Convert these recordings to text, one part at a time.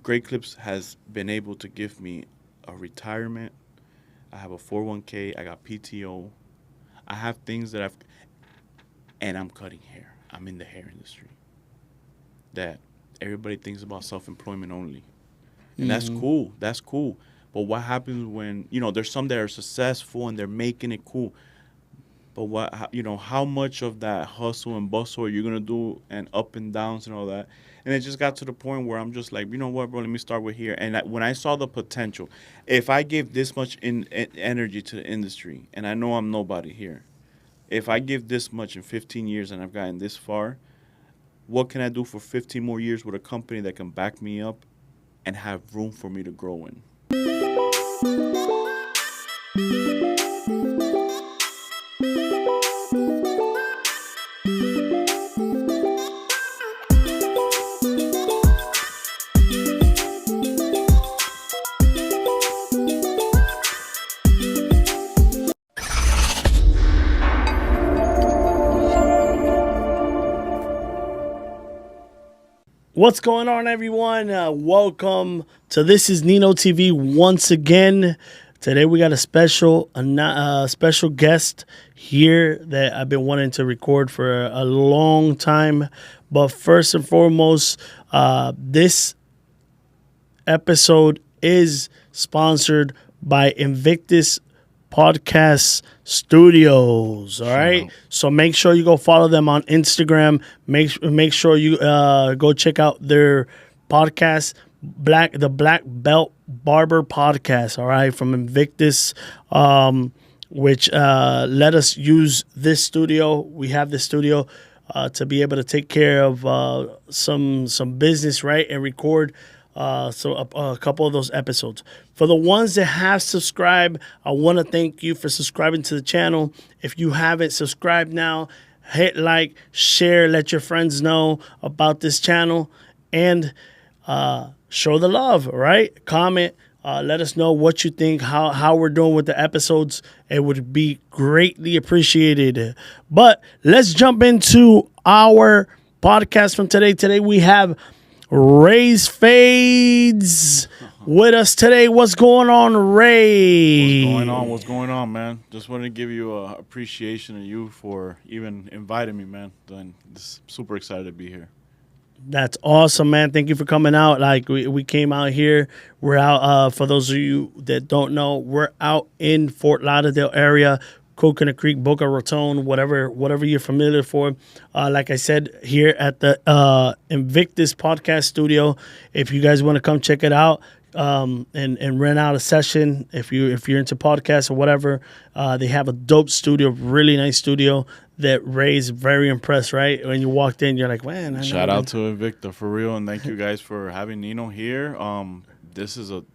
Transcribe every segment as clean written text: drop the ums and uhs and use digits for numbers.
Great Clips has been able to give me a retirement. I have a 401k. I got PTO. I have things that and I'm cutting hair. I'm in the hair industry. That everybody thinks about self-employment only. And that's cool. That's cool. But what happens when, there's some that are successful and they're making it cool. But how much of that hustle and bustle are you going to do and up and downs and all that? And it just got to the point where I'm just like, you know what, bro, let me start with here. And when I saw the potential, if I give this much energy to the industry, and I know I'm nobody here, if I give this much in 15 years and I've gotten this far, what can I do for 15 more years with a company that can back me up and have room for me to grow in? What's going on, everyone? Welcome to This Is Nino TV once again. Today we got a special guest here that I've been wanting to record for a long time. But first and foremost, this episode is sponsored by Invictus Podcast Studios. All right, so make sure you go follow them on Instagram. Make sure you go check out their podcast, the Black Belt Barber Podcast. All right, from Invictus, which let us use this studio. We have this studio to be able to take care of some business, right, and record. A couple of those episodes. For the ones that have subscribed, I want to thank you for subscribing to the channel. If you haven't subscribed now, hit like, share, let your friends know about this channel, and show the love, right? Comment, let us know what you think, how we're doing with the episodes. It would be greatly appreciated. But let's jump into our podcast from today. Today we have Rayz Fadez with us today. What's going on, Ray? What's going on, man? Just wanted to give you appreciation of you for even inviting me, man. I'm just super excited to be here. That's awesome, man. Thank you for coming out. Like we came out here. We're out, for those of you that don't know, we're out in Fort Lauderdale area, Coconut Creek, Boca Raton, whatever you're familiar for. Like I said, here at the Invictus Podcast Studio. If you guys want to come check it out and rent out a session, if you're into podcasts or whatever, they have a dope studio, really nice studio that Ray's very impressed, right? When you walked in, you're like, man. Shout out to Invicta for real, and thank you guys for having Nino here. This is a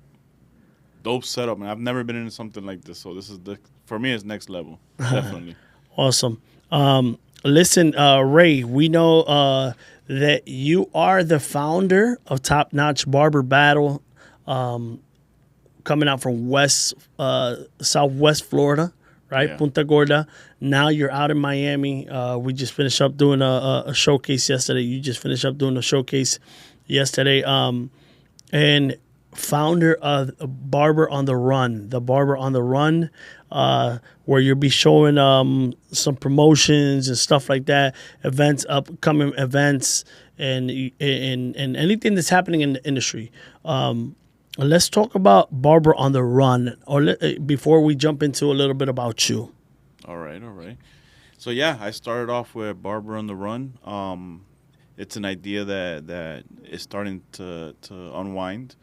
dope setup, man. I've never been in something like this, so this is for me, it's next level, definitely. Awesome. Listen, Ray, we know that you are the founder of Top Notch Barber Battle, coming out from Southwest Florida, right? Yeah. Punta Gorda. Now you're out in Miami. We just finished up doing a showcase yesterday. You just finished up doing a showcase yesterday. And founder of Barber on the Run, where you'll be showing some promotions and stuff like that, upcoming events, and anything that's happening in the industry. Let's talk about Barber on the Run, before we jump into a little bit about you. All right. So yeah, I started off with Barber on the Run. It's an idea that is starting to unwind,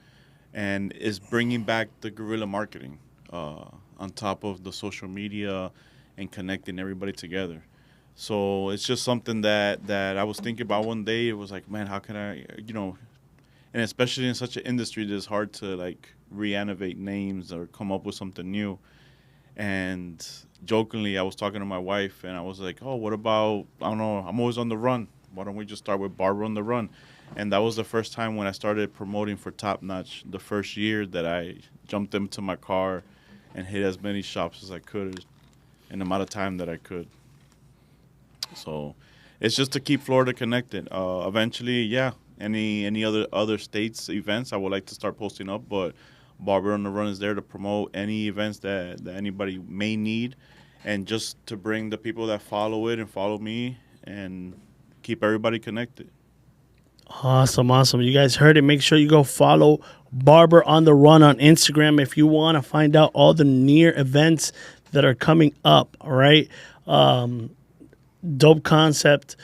and is bringing back the guerrilla marketing on top of the social media and connecting everybody together. So it's just something that I was thinking about one day. It was like, man, how can I, and especially in such an industry that's hard to like reanimate names or come up with something new. And jokingly, I was talking to my wife, and I was like, oh, what about, I don't know, I'm always on the run. Why don't we just start with Barber on the Run? And that was the first time when I started promoting for Top Notch, the first year that I jumped into my car and hit as many shops as I could in the amount of time that I could. So it's just to keep Florida connected. Eventually, yeah, Any other states events, I would like to start posting up. But Barber on the Run is there to promote any events that anybody may need, and just to bring the people that follow it and follow me and keep everybody connected. Awesome, awesome. You guys heard it. Make sure you go follow Barber on the Run on Instagram if you want to find out all the near events that are coming up. All right. Dope concept.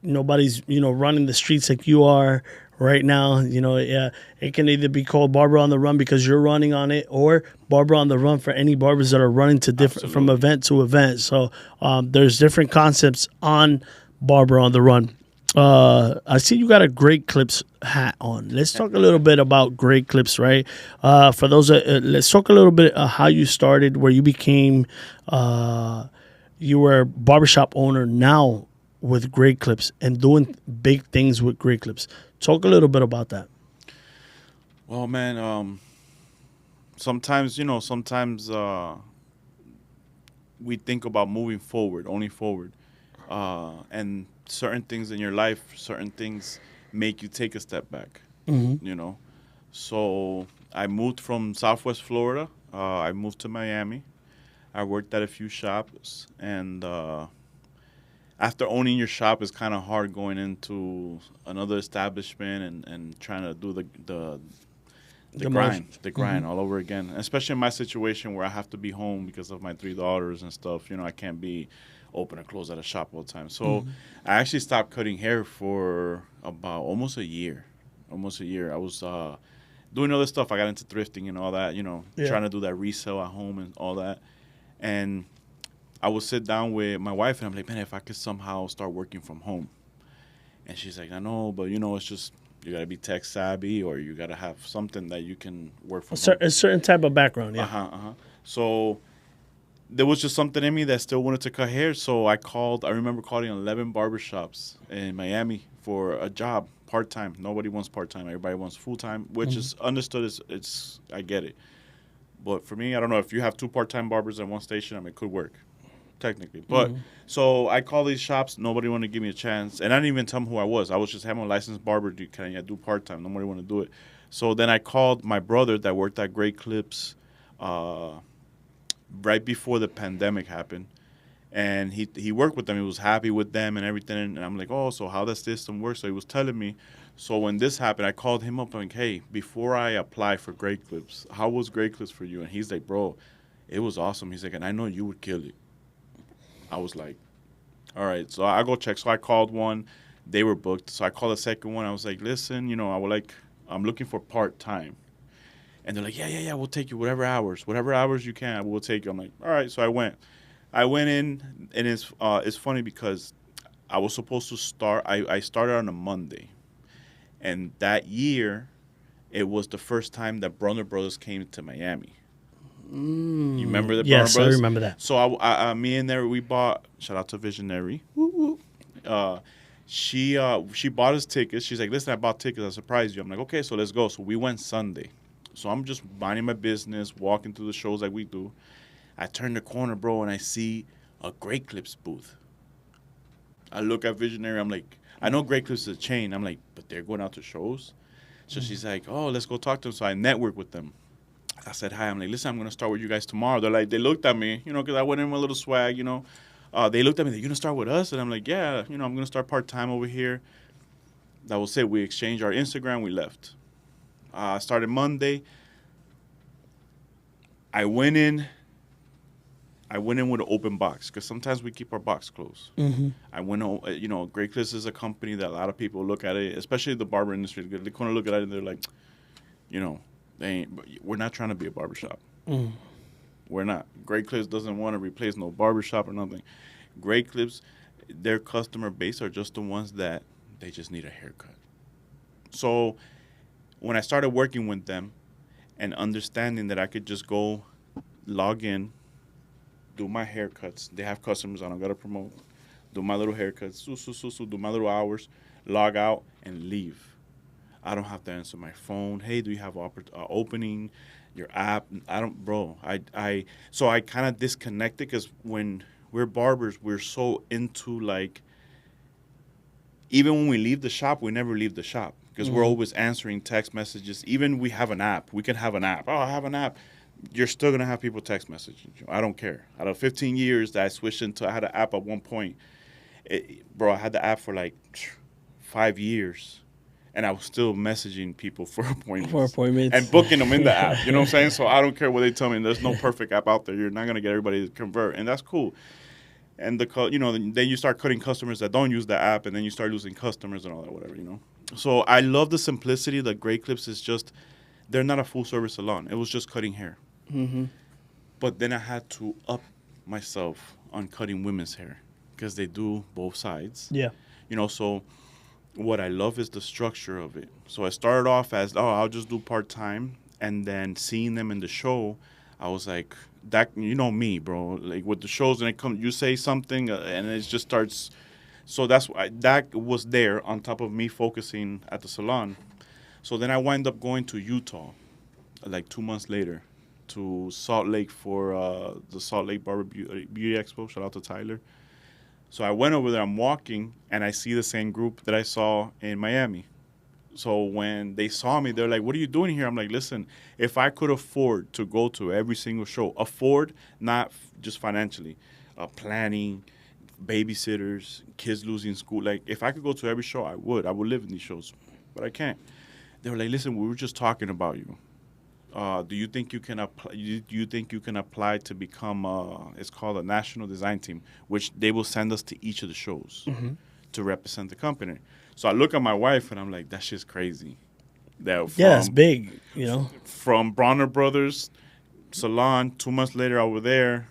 Nobody's, running the streets like you are right now. Yeah, it can either be called Barber on the Run because you're running on it, or Barber on the Run for any barbers that are running to different from event to event. So there's different concepts on Barber on the Run. I see you got a Great Clips hat on. Let's talk a little bit about Great Clips, right? For those, let's talk a little bit how you started, where you became, you were a barbershop owner now with Great Clips and doing big things with Great Clips. Talk a little bit about that. Well, man, sometimes we think about moving forward, only forward, and certain things in your life, certain things make you take a step back. So I moved from Southwest Florida. I moved to Miami. I worked at a few shops, and after owning your shop, it's kind of hard going into another establishment and trying to do the grind all over again. Especially in my situation where I have to be home because of my 3 daughters and stuff. I can't be open or close at a shop all the time. So I actually stopped cutting hair for about almost a year. I was doing other stuff. I got into thrifting and all that, trying to do that resale at home and all that. And I would sit down with my wife and I'm like, man, if I could somehow start working from home. And she's like, I know, but it's just, you got to be tech savvy, or you got to have something that you can work from home. A certain type of background, yeah. So there was just something in me that still wanted to cut hair. So I remember calling 11 barbershops in Miami for a job, part-time. Nobody wants part-time. Everybody wants full-time, which is understood. I get it. But for me, I don't know, if you have 2 part-time barbers at one station, it could work, technically. But so I called these shops. Nobody wanted to give me a chance. And I didn't even tell them who I was. I was just having a licensed barber. Can I do part-time? Nobody wanted to do it. So then I called my brother that worked at Great Clips right before the pandemic happened. And he worked with them. He was happy with them and everything. And I'm like, oh, so how does this system work? So he was telling me. So when this happened, I called him up. I'm like, hey, before I apply for Great Clips, how was Great Clips for you? And he's like, bro, it was awesome. He's like, and I know you would kill it. I was like, all right. So I go check. So I called one. They were booked. So I called the second one. I was like, listen, I'm looking for part-time. And they're like, yeah, we'll take you whatever hours you can, we'll take you. I'm like, all right. So I went in, and it's funny because I was supposed to start. I started on a Monday, and that year, it was the first time that Brunner Brothers came to Miami. You remember the Brunner Brothers? Yes, I remember that. So me and there, we bought. Shout out to Visionary. She bought us tickets. She's like, listen, I bought tickets. I surprised you. I'm like, okay, so let's go. So we went Sunday. So I'm just minding my business, walking through the shows like we do. I turn the corner, bro, and I see a Great Clips booth. I look at Visionary. I'm like, I know Great Clips is a chain. I'm like, but they're going out to shows? So she's like, oh, let's go talk to them. So I network with them. I said, hi. I'm like, listen, I'm going to start with you guys tomorrow. They looked at me, because I went in with a little swag, They looked at me, you're going to start with us? And I'm like, yeah, I'm going to start part-time over here. That was it. We exchanged our Instagram. We left. I started Monday. I went in with an open box because sometimes we keep our box closed. I went on, Great Clips is a company that a lot of people look at it, especially the barber industry. They kind of look at it and they're like, we're not trying to be a barbershop. We're not. Great Clips doesn't want to replace no barbershop or nothing. Great Clips, their customer base are just the ones that they just need a haircut. So when I started working with them and understanding that I could just go log in, do my haircuts. They have customers I don't got to promote. Do my little haircuts, do my little hours, log out, and leave. I don't have to answer my phone. Hey, do you have opening your app? I don't, bro. So I kind of disconnected because when we're barbers, we're so into even when we leave the shop, we never leave the shop. because we're always answering text messages. Even we have an app. We can have an app. Oh, I have an app. You're still going to have people text messaging you. I don't care. Out of 15 years that I switched into, I had an app at one point. Bro, I had the app for like 5 years. And I was still messaging people for appointments. And booking them in the app. You know what I'm saying? So I don't care what they tell me. There's no perfect app out there. You're not going to get everybody to convert. And that's cool. And then you start cutting customers that don't use the app, and then you start losing customers and all that, whatever, So I love the simplicity. The Great Clips is just, they're not a full service salon. It was just cutting hair. Mm-hmm. But then I had to up myself on cutting women's hair because they do both sides. Yeah. So what I love is the structure of it. So I started off as, I'll just do part-time, and then seeing them in the show, I was like, that, me, bro. Like with the shows, and you say something, and it just starts. So that's why that was there on top of me focusing at the salon. So then I wind up going to Utah, like 2 months later, to Salt Lake for the Salt Lake Barber Beauty Expo. Shout out to Tyler. So I went over there. I'm walking, and I see the same group that I saw in Miami. So when they saw me, they're like, what are you doing here? I'm like, listen, if I could afford to go to every single show, not just financially, planning, babysitters, kids losing school. Like, if I could go to every show, I would. I would live in these shows, but I can't. They were like, listen, we were just talking about you. Do you think you can apply? Do you think you can apply to become? It's called a national design team, which they will send us to each of the shows to represent the company. So I look at my wife and I'm like, that shit's crazy. That's big, From Bronner Brothers salon, 2 months later I was there.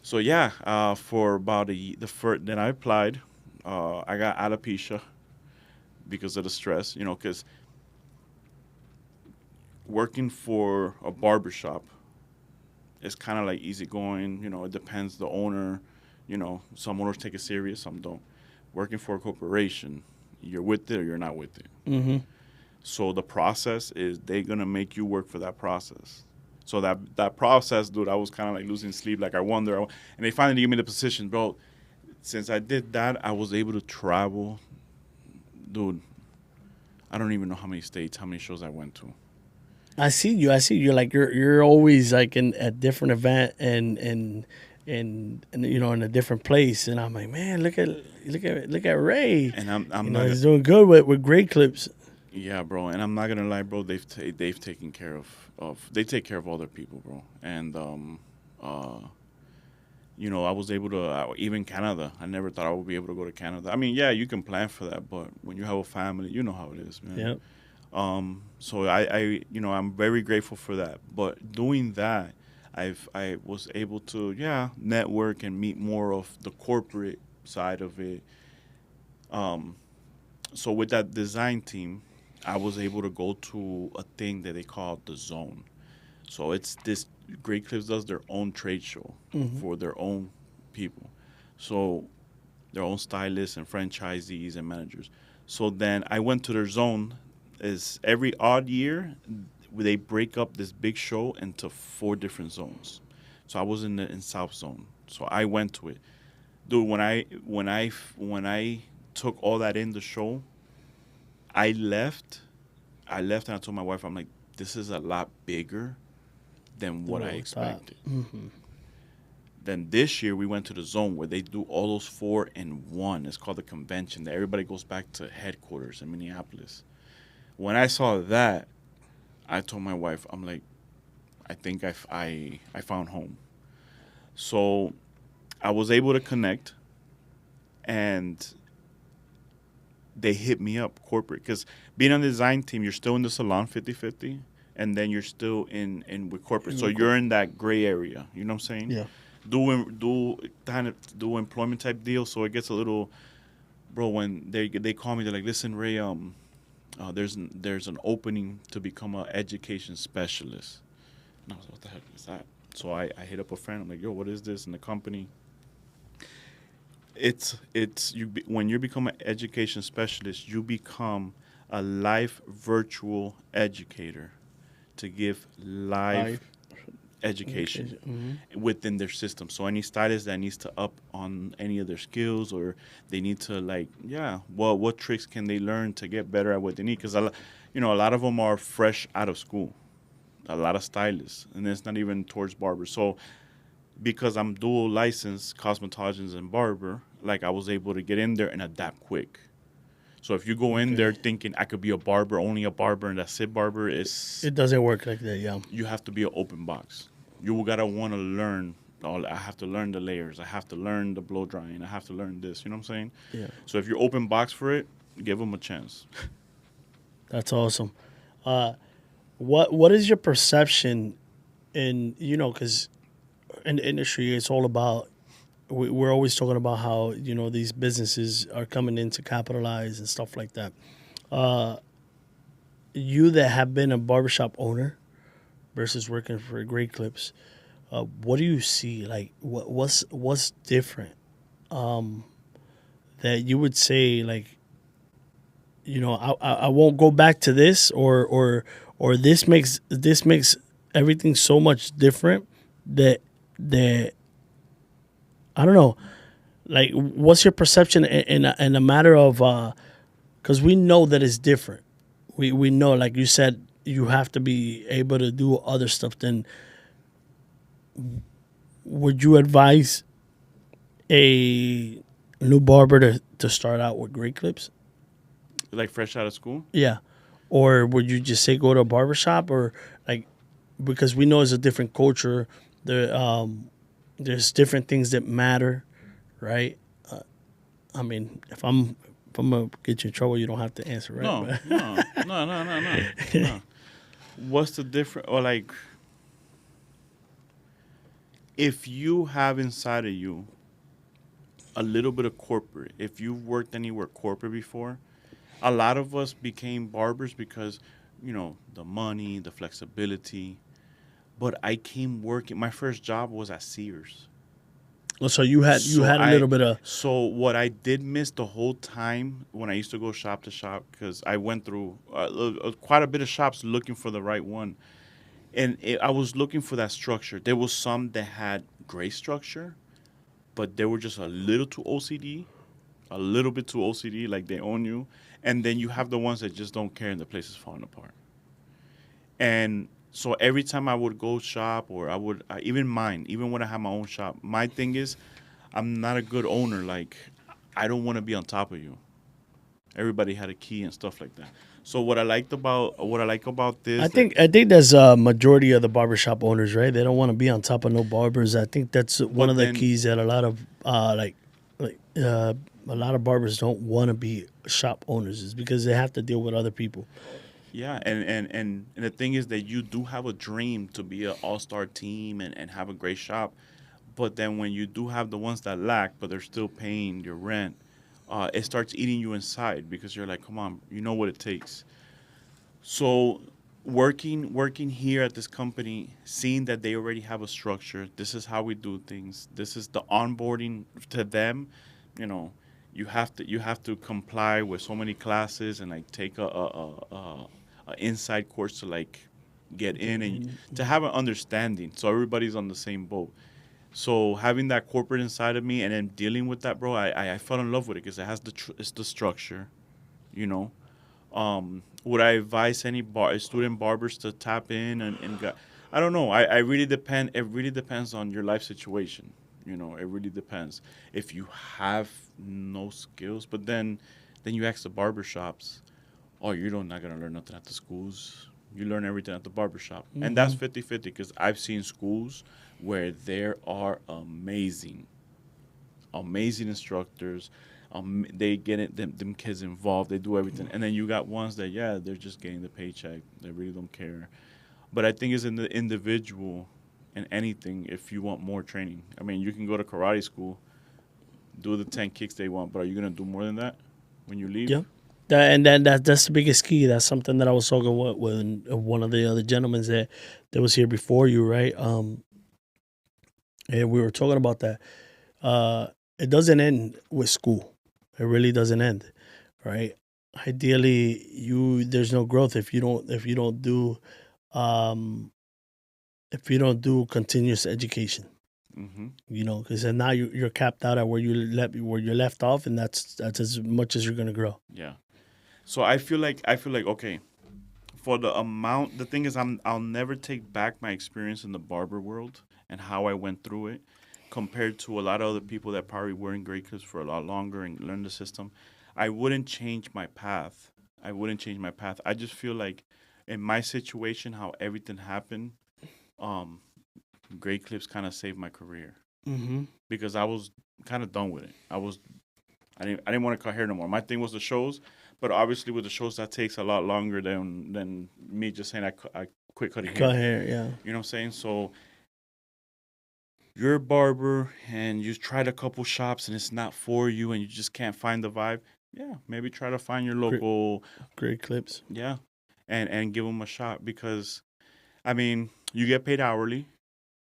So yeah, for about the first, then I applied. I got alopecia because of the stress, because working for a barbershop is kind of like easygoing. It depends the owner. Some owners take it serious, some don't. Working for a corporation, you're with it or you're not with it. Mm-hmm. So the process is they're going to make you work for that process. So that process, dude, I was kind of like losing sleep. Like I wonder. And they finally gave me the position, bro. Since I did that, I was able to travel. Dude, I don't even know how many states, how many shows I went to. I see you. Like you're always like in a different event and in a different place. And I'm like, man, look at Ray. And I'm not. He's doing good with Great Clips. Yeah, bro. And I'm not gonna lie, bro. They've taken care of they take care of all their people, bro. And I was able to even Canada. I never thought I would be able to go to Canada. I mean, yeah, you can plan for that, but when you have a family, you know how it is, man. Yep. So I'm very grateful for that. But doing that, I was able to network and meet more of the corporate side of it. So with that design team, I was able to go to a thing that they call the Zone. So it's this Great Clips does their own trade show for their own people. So their own stylists and franchisees and managers. So then I went to their Zone. Is every odd year they break up this big show into 4 different zones. So I was in South Zone. So I went to it. Dude, when I took all that in the show, I left and I told my wife, I'm like, this is a lot bigger than what I expected. Mm-hmm. Then this year we went to the Zone where they do all those 4 in one. It's called the convention. Everybody goes back to headquarters in Minneapolis. When I saw that, I told my wife, I'm like, I think I found home. So I was able to connect, and they hit me up corporate. Because being on the design team, you're still in the salon 50-50, and then you're still in with corporate. So you're in that gray area. You know what I'm saying? Yeah. Do employment type deal. So it gets a little, bro, when they call me, they're like, listen, Ray, there's an opening to become an education specialist. And I was like, what the heck is that? So I hit up a friend. I'm like, yo, what is this in the company? When you become an education specialist, you become a live virtual educator to give live education Mm-hmm. within their system. So any stylist that needs to up on any of their skills, or they need to like, yeah, well, what tricks can they learn to get better at what they need? Because a lot of them are fresh out of school. A lot of stylists, and it's not even towards barbers. So because I'm dual licensed cosmetologist and barber, like I was able to get in there and adapt quick. So if you go in there Okay. thinking I could be a barber, only a barber, and that's it, barber, is It doesn't work like that, yeah. you have to be an open box. You gotta want to learn. I have to learn the layers. I have to learn the blow drying. I have to learn this. You know what I'm saying? Yeah. So if you're open box for it, give them a chance. That's awesome. What is your perception in, because in the industry it's all about, we're always talking about how these businesses are coming in to capitalize and stuff like that. You that have been a barbershop owner versus working for Great Clips, what do you see? Like, what's different that you would say, like, I won't go back to this, or this makes everything so much different that I don't know. Like, what's your perception in a matter of, because we know that it's different. We know, like you said, you have to be able to do other stuff. Then, would you advise a new barber to start out with Great Clips? Like fresh out of school. Yeah. Or would you just say go to a barbershop, or like, because we know it's a different culture. There's different things that matter, right? I mean, if I'm gonna get you in trouble, you don't have to answer, right? No, no. What's the difference? Or like, if you have inside of you a little bit of corporate, if you've worked anywhere corporate before, a lot of us became barbers because, the money, the flexibility. But I came working. My first job was at Sears. So you had a little bit of. So what I did miss the whole time when I used to go shop to shop, because I went through quite a bit of shops looking for the right one, and I was looking for that structure. There was some that had great structure, but they were just a little too OCD, a little bit too OCD, like they own you. And then you have the ones that just don't care and the place is falling apart. And so every time I would go shop, or even when I have my own shop, my thing is I'm not a good owner. Like, I don't want to be on top of you. Everybody had a key and stuff like that. So what I like about this, I think that's a majority of the barbershop owners, right? They don't want to be on top of no barbers. I think that's one of the keys that a lot of a lot of barbers don't want to be shop owners, is because they have to deal with other people. yeah, and the thing is that you do have a dream to be an all-star team and have a great shop, but then when you do have the ones that lack, but they're still paying your rent, it starts eating you inside, because you're like, come on, you know what it takes. So working here at this company, seeing that they already have a structure, this is how we do things. This is the onboarding to them. You know, you have to comply with so many classes and like take a inside course to like get in and to have an understanding, so everybody's on the same boat. So having that corporate inside of me and then dealing with that, bro, I fell in love with it because it has it's the structure, you know. Would I advise any student barbers to tap in and I don't know. I really depend. It really depends on your life situation. You know, it really depends. If you have no skills, but then you ask the barbershops, oh, you're not gonna learn nothing at the schools. You learn everything at the barbershop. And that's 50-50 because I've seen schools where there are amazing instructors. They get them kids involved. They do everything. And then you got ones that, yeah, they're just getting the paycheck. They really don't care. But I think it's in the individual in anything if you want more training. I mean, you can go to karate school, do the 10 kicks they want, but are you going to do more than that when you leave? Yeah. That's the biggest key. That's something that I was talking with one of the other gentlemen that was here before you, right? And we were talking about that. It doesn't end with school. It really doesn't end, right? Ideally, there's no growth if you don't do, if you don't do continuous education. Mm-hmm. You know, because then now you're capped out at where you're left off, and that's as much as you're gonna grow. Yeah. So I feel like okay. For the amount, the thing is, I'll never take back my experience in the barber world and how I went through it, compared to a lot of other people that probably were in grade clips for a lot longer and learned the system. I wouldn't change my path. I wouldn't change my path. I just feel like in my situation, how everything happened, um, grade clips kind of saved my career Mm-hmm. because I was kind of done with it. I didn't want to cut hair no more. My thing was the shows, but obviously with the shows that takes a lot longer than me just saying I quit cutting hair. Cut hair, yeah. You know what I'm saying? So you're a barber and you tried a couple shops and it's not for you and you just can't find the vibe. Yeah, maybe try to find your local, Great clips. yeah, and give them a shot because I mean you get paid hourly.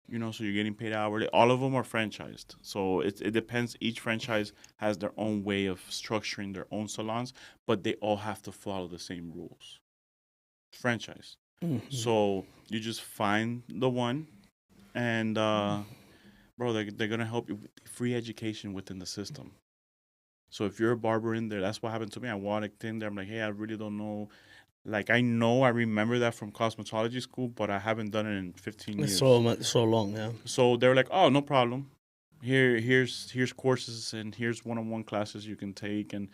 You know, so you're getting paid hourly. All of them are franchised. So it depends. Each franchise has their own way of structuring their own salons, but they all have to follow the same rules. Franchise. Mm-hmm. So you just find the one, and bro, they're gonna help you with free education within the system. So if you're a barber in there, that's what happened to me. I walked in there. I'm like, hey, I really don't know. Like I remember that from cosmetology school, but I haven't done it in 15 It's years. so long, yeah. So they were like, "Oh, no problem. Here's courses and here's one-on-one classes you can take." And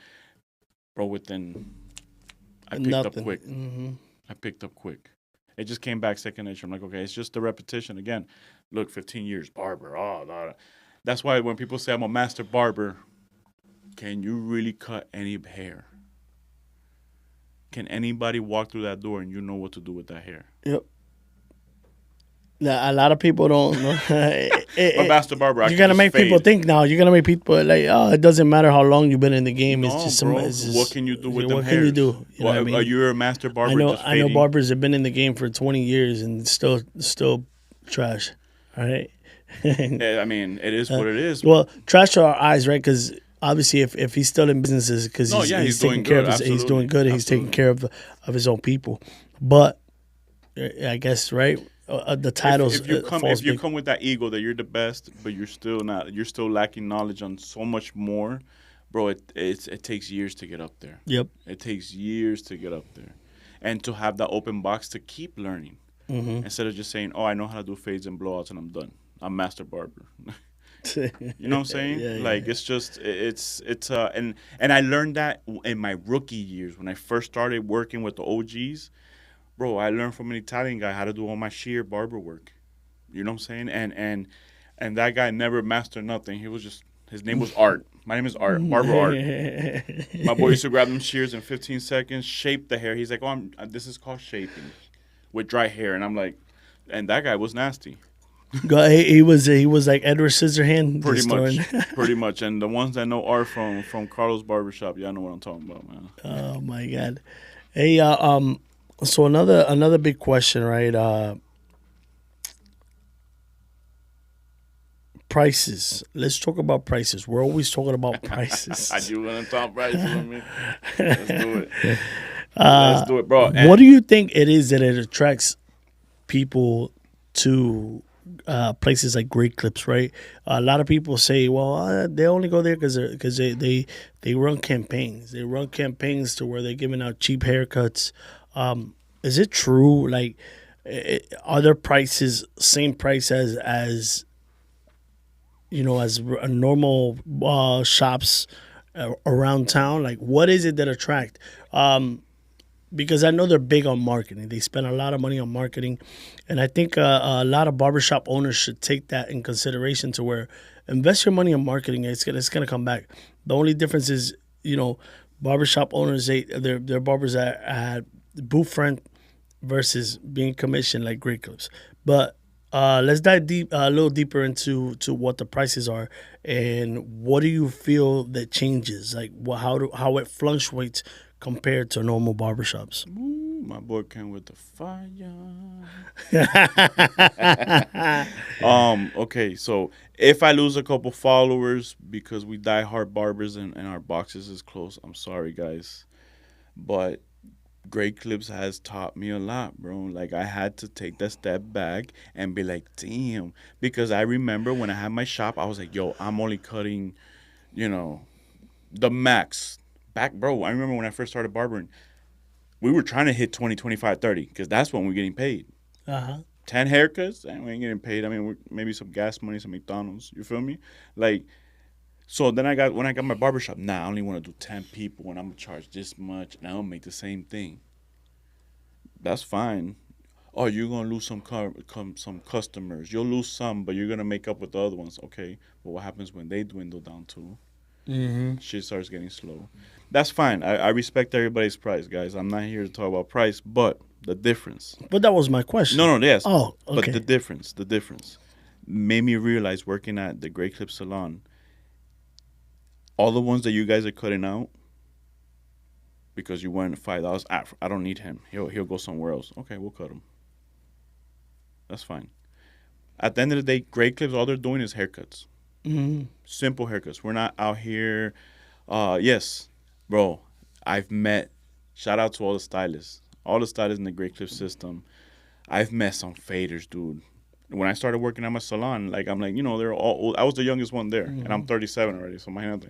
bro, I picked up quick. Mm-hmm. I picked up quick. It just came back second nature. I'm like, okay, it's just the repetition again. Look, 15 years barber. Oh, that's why when people say I'm a master barber, can you really cut any hair? Can anybody walk through that door and you know what to do with that hair? Yep. Now, a lot of people don't know. A master barber. You're gonna make people think now. You're gonna make people like, oh, it doesn't matter how long you've been in the game. No, it's just bro. it's just, What can you do with them What hairs? can you do? You know what I mean? You're a master barber. I know barbers have been in the game for 20 years and still trash. All right. I mean, it is what it is. Well, trash to our eyes, right? Because obviously, if he's still in businesses, because he's taking care of he's doing good, and he's taking care of his own people. But I guess, right? The titles. If you come with that ego that you're the best, but you're still not, you're still lacking knowledge on so much more, bro. It takes years to get up there. Yep. It takes years to get up there, and to have that open box to keep learning instead of just saying, "Oh, I know how to do fades and blowouts, and I'm done. I'm master barber." You know what I'm saying? It's just and I learned that in my rookie years when I first started working with the OGs. Bro, I learned from an Italian guy how to do all my sheer barber work. You know what I'm saying? And that guy never mastered nothing. He was just, his name was Art. My name is Art, Barber Art. My boy used to grab them shears in 15 seconds, shape the hair. He's like, oh, this is called shaping with dry hair. And I'm like, and that guy was nasty. He was like Edward Scissorhand. Pretty much. And the ones that know Art from Carlos Barbershop, y'all know what I'm talking about, man. Oh my God. Hey, so another big question, right? Prices. Let's talk about prices. We're always talking about prices. I do want to talk prices with me. Let's do it. Let's do it, bro. What do you think it is that it attracts people to places like Great Clips, right? A lot of people say, well, they only go there because they run campaigns. They run campaigns to where they're giving out cheap haircuts. Is it true? Like, are their prices same price as you know, as normal shops around town? Like, what is it that attract? Because I know they're big on marketing. They spend a lot of money on marketing. And I think a lot of barbershop owners should take that in consideration to where invest your money in marketing. It's gonna come back. The only difference is, you know, barbershop owners, they're barbers at booth rent versus being commissioned like Great Clips. But let's dive a little deeper into what the prices are and what do you feel that changes, like how it fluctuates compared to normal barbershops. Ooh, my boy came with the fire. Okay, so if I lose a couple followers because we die hard barbers and our boxes is close, I'm sorry guys, but Great Clips has taught me a lot, bro. Like I had to take that step back and be like, damn, because I remember when I had my shop, I was like, yo, I'm only cutting, you know, the max. Back, bro. I remember when I first started barbering, we were trying to hit 20, 25, 30 because that's when we're getting paid. 10 haircuts, and we ain't getting paid. I mean, maybe some gas money, some McDonald's. You feel me? Like, so then when I got my barbershop, nah, I only want to do 10 people and I'm going to charge this much and I'll make the same thing. That's fine. Oh, you're going to lose some customers. You'll lose some, but you're going to make up with the other ones. Okay, but what happens when they dwindle down too? Shit starts getting slow. That's fine. I respect everybody's price, guys. I'm not here to talk about price, but the difference. But that was my question. No, yes. Oh, okay. But the difference made me realize working at the Great Clip Salon, all the ones that you guys are cutting out because you went $5, I don't need him. He'll go somewhere else. Okay, we'll cut him. That's fine. At the end of the day, Great Clips, all they're doing is haircuts. Simple haircuts. We're not out here. Yes, bro. I've met. Shout out to all the stylists in the Great Clip system. I've met some faders, dude. When I started working at my salon, I'm like, they're all old. I was the youngest one there, and I'm 37 already. So imagínate.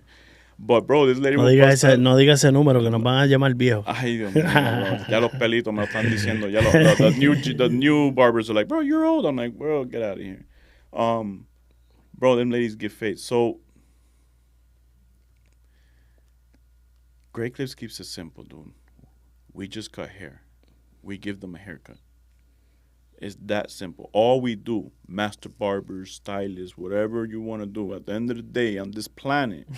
But bro, this lady. No diga ese número que nos van a llamar viejo. Ay, Dios mío, bro. Ya los pelitos me lo están diciendo. Ya the new barbers are like, bro, you're old. I'm like, bro, get out of here. Bro, them ladies get fade. So, Great Clips keeps it simple, dude. We just cut hair. We give them a haircut. It's that simple. All we do, master barbers, stylists, whatever you want to do. At the end of the day, on this planet,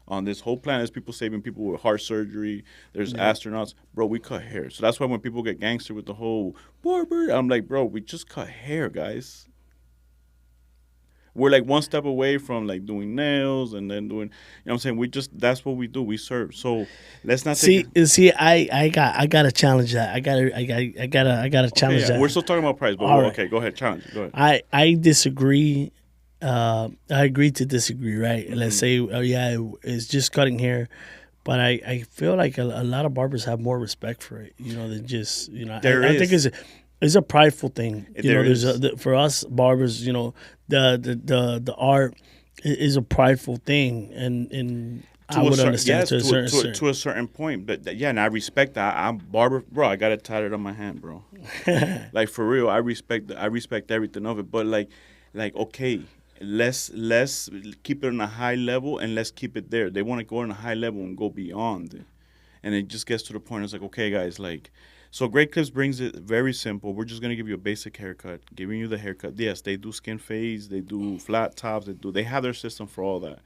on this whole planet, there's people saving people with heart surgery. There's astronauts. Bro, we cut hair. So that's why when people get gangster with the whole barber, I'm like, bro, we just cut hair, guys. We're like one step away from like doing nails and then doing, what I'm saying? That's what we do. We serve. So let's not see. I gotta challenge that. I gotta challenge that. We're still talking about price, but okay, go ahead, challenge. Go ahead. I disagree. I agree to disagree. Right? Let's say, it's just cutting hair, but I feel like a lot of barbers have more respect for it. Than just I think it's a prideful thing. For us barbers, the art is a prideful thing, and I would understand to a certain point. But and I respect that. I'm barber, bro. I got it tatted on my hand, bro. Like for real, I respect everything of it. But like okay, let's keep it on a high level and let's keep it there. They want to go on a high level and go beyond it, and it just gets to the point. It's like, okay, guys, like. So Great Clips brings it very simple. We're just gonna give you a basic haircut, giving you the haircut. Yes, they do skin fades, they do flat tops, they have their system for all that.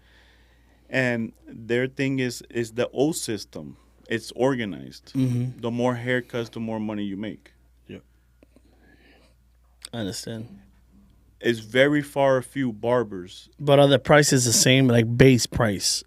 And their thing is the old system. It's organized. The more haircuts, the more money you make. Yep. I understand. It's very few barbers. But are the prices the same, like base price?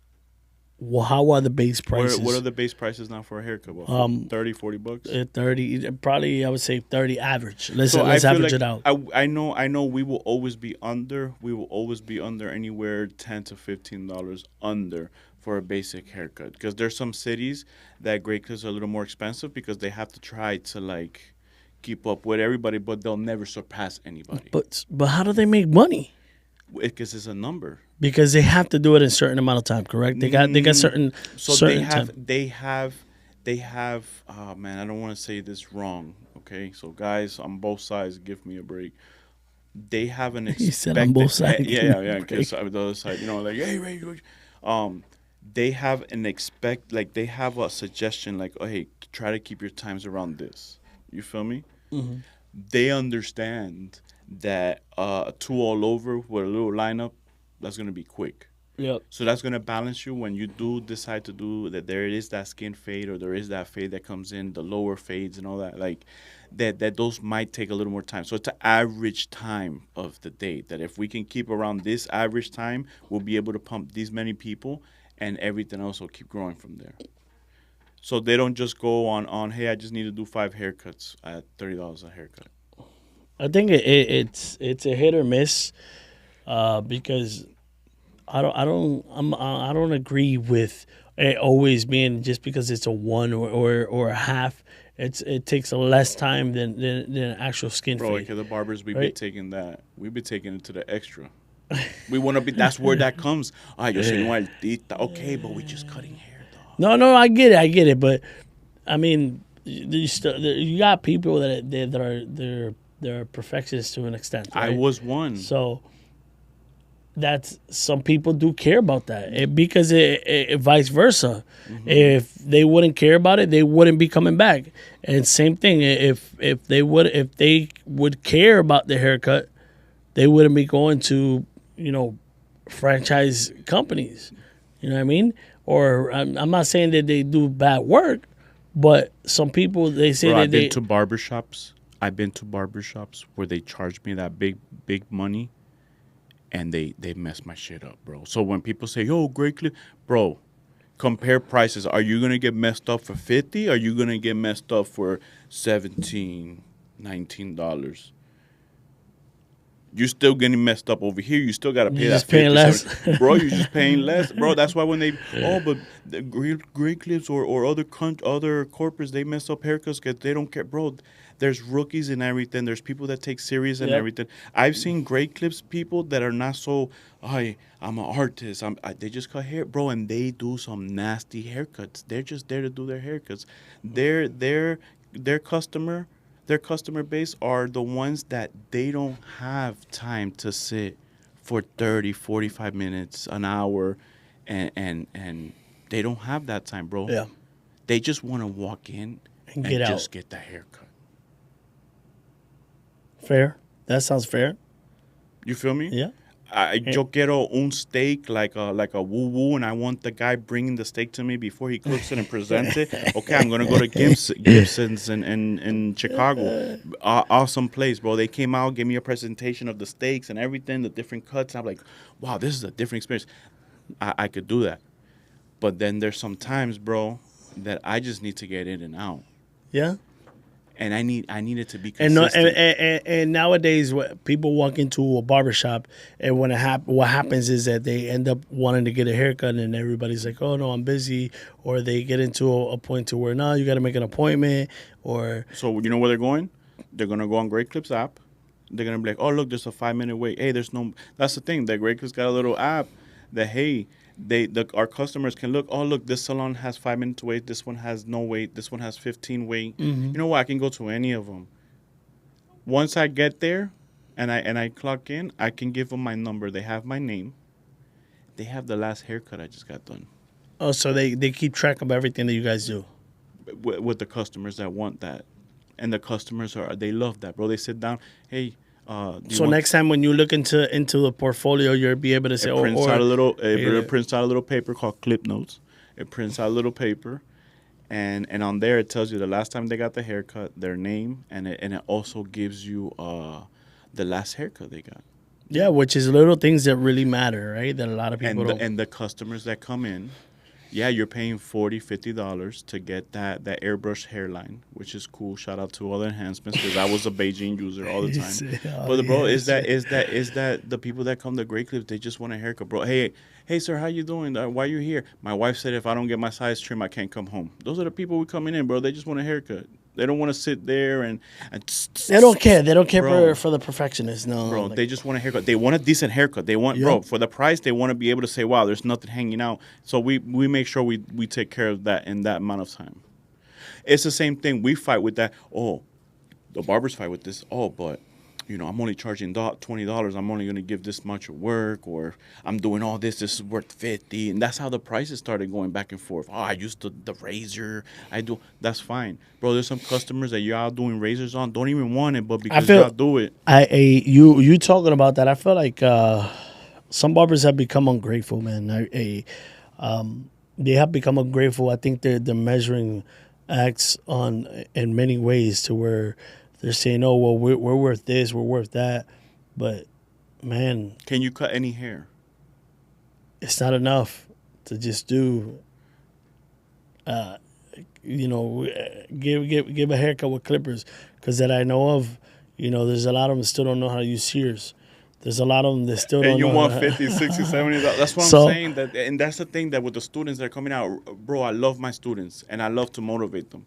Well, how are the base prices? What are the base prices now for a haircut? What, 30, 40 bucks? 30, probably I would say 30 average. Let's average it out. I know we will always be under. We will always be under anywhere $10 to $15 under for a basic haircut. Because there's some cities that Great Clips are a little more expensive because they have to try to like keep up with everybody, but they'll never surpass anybody. But how do they make money? Because it's a number. Because they have to do it in a certain amount of time, correct? They got certain. So certain they have. Oh man, I don't want to say this wrong. Okay, so guys on both sides, give me a break. They have an expected. You said on both sides. Yeah. Because the other side, like, hey, Ray. They have they have a suggestion like, oh, hey, try to keep your times around this. You feel me? Mm-hmm. They understand that two all over with a little lineup, that's going to be quick. Yep. So that's going to balance you when you do decide to do that. There is that skin fade or there is that fade that comes in, the lower fades and all that. Like that those might take a little more time. So it's an average time of the day that if we can keep around this average time, we'll be able to pump these many people and everything else will keep growing from there. So they don't just go on hey, I just need to do 5 haircuts at $30 a haircut. I think it's a hit or miss, because I don't agree with it always being just because it's a 1 or a half. it takes less time than actual skin Bro, fade. because the barbers, we be Right. taking that. We be taking it to the extra. We want to be, that's where that comes. Ay, yo soy un artista. Okay, but we just cutting hair, dog. No, I get it, but I mean, you got people they're perfectionists to an extent. I Right? was one. So that's some people do care about that because vice versa. Mm-hmm. If they wouldn't care about it, they wouldn't be coming back. And same thing, if they would care about the haircut, they wouldn't be going to franchise companies. You know what I mean? Or I'm not saying that they do bad work, but some people they say Bro, that I've been to barbershops. I've been to barbershops where they charge me that big money, and they mess my shit up, bro. So when people say, "Yo, great clip," bro, compare prices. Are you gonna get messed up for $50? Are you gonna get messed up for $17, $19? You're still getting messed up over here. You still gotta pay You're that just paying 50, less. 70. Bro. You're just paying less, bro. That's why when they but the great clips or other corporates, they mess up haircuts because they don't care, bro. There's rookies and everything. There's people that take serious and Yep. everything. I've seen great clips people that are not so. I'm an artist. They just cut hair, bro, and they do some nasty haircuts. They're just there to do their haircuts. Their customer base are the ones that they don't have time to sit for 30, 45 minutes, an hour, and they don't have that time, bro. Yeah. They just want to walk in and get just out. get that haircut. Fair. That sounds fair. You feel me? Yeah. Yo quiero un steak like a woo-woo, and I want the guy bringing the steak to me before he cooks it and presents it. Okay, I'm going to go to Gibson's in Chicago. Awesome place, bro. They came out, gave me a presentation of the steaks and everything, the different cuts. I'm like, wow, this is a different experience. I could do that. But then there's some times, bro, that I just need to get in and out. Yeah. And I need it to be And consistent. and nowadays, people walk into a barbershop, and what happens is that they end up wanting to get a haircut, and everybody's like, "Oh no, I'm busy," or they get into a point to where no, you got to make an appointment, or So you know where they're going? They're gonna go on Great Clips app. They're gonna be like, "Oh look, there's a 5-minute wait." Hey, there's no. That's the thing. That Great Clips got a little app that our customers can look. Oh look, this salon has 5 minutes wait. This one has no wait. This one has 15 wait. Mm-hmm. You know what? I can go to any of them. Once I get there, and I clock in, I can give them my number. They have my name. They have the last haircut I just got done. oh, so they keep track of everything that you guys do. With the customers that want that, and the customers they love that, bro. They sit down. Hey. So next time when you look into the portfolio, you'll be able to say, It prints yeah. prints out a little paper called clip notes. It prints out a little paper, and on there it tells you the last time they got the haircut, their name, and it also gives you the last haircut they got. Yeah, which is little things that really matter, right? That a lot of people don't. And the customers that come in, yeah, you're paying $40, $50 to get that airbrush hairline, which is cool. Shout out to all the enhancements because I was a Beijing user all the time. But bro, is that the people that come to Great Clips, they just want a haircut, bro. Hey sir, how you doing? Why you here? My wife said if I don't get my size trim, I can't come home. Those are the people we coming in, bro. They just want a haircut. They don't want to sit there and They don't care. They don't care Bro. for the perfectionist. No, bro, like- they just want a haircut. They want a decent haircut. They want, bro, for the price, they want to be able to say, wow, there's nothing hanging out. So we make sure we take care of that in that amount of time. It's the same thing. We fight with that. Oh, the barbers fight with this. Oh, but, I'm only charging $20. I'm only going to give this much work, or I'm doing all this. This is worth $50. And that's how the prices started going back and forth. Oh, I used the razor. That's fine. Bro, there's some customers that y'all doing razors on don't even want it, but because y'all do it. You talking about that? I feel like some barbers have become ungrateful, man. They have become ungrateful. I think they're measuring acts in many ways to where they're saying, "Oh, well, we're worth this, we're worth that," but man, Can you cut any hair? it's not enough to just do. Give a haircut with clippers, because that I know of, there's a lot of them that still don't know how to use shears. There's a lot of them that still don't And you know. want 50, 60, 70. That's what So- I'm saying. And that's the thing that with the students that are coming out, bro, I love my students and I love to motivate them.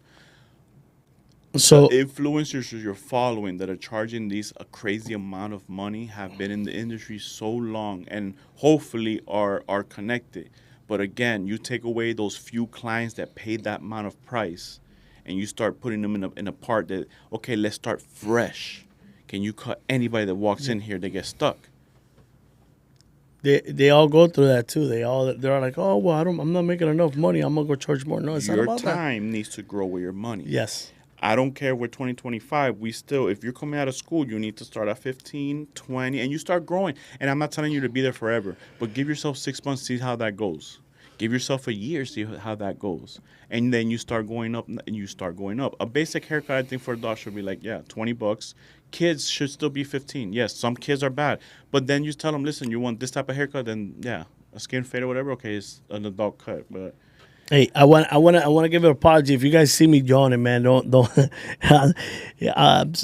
So influencers you're following that are charging these a crazy amount of money have been in the industry so long and hopefully are connected. But again, you take away those few clients that paid that amount of price, and you start putting them in a part that, okay, let's start fresh. Can you cut anybody that walks in here? They get stuck. they all go through that too. They're like, oh well, I'm not making enough money. I'm gonna go charge more. No, it's not Your about that. time needs to grow with your money. Yes. I don't care, we're 2025. We still, if you're coming out of school, you need to start at 15, 20, and you start growing. And I'm not telling you to be there forever, but give yourself 6 months, see how that goes. Give yourself a year, see how that goes. And then you start going up, and you start going up. A basic haircut, I think, for a dog should be like, yeah, $20. Kids should still be 15. Yes, some kids are bad. But then you tell them, listen, you want this type of haircut, then yeah, a skin fade or whatever, okay, it's an adult cut. But Hey, I want to give an apology if you guys see me yawning, man. Don't.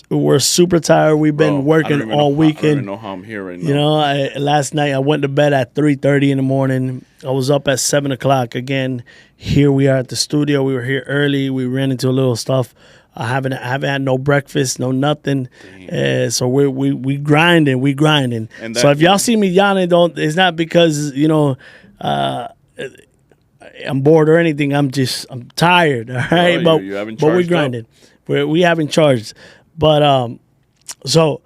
We're super tired. We've been working all I don't weekend. even know how I'm here right now. You know, last night I went to bed at 3:30 in the morning. I was up at 7 o'clock again. Here we are at the studio. We were here early. We ran into a little stuff. I haven't had no breakfast, no nothing. So we grinding. And So if y'all see me yawning, it's not because I'm bored or anything. I'm tired. All right, Oh, you haven't but we charged grinding. We haven't charged. But so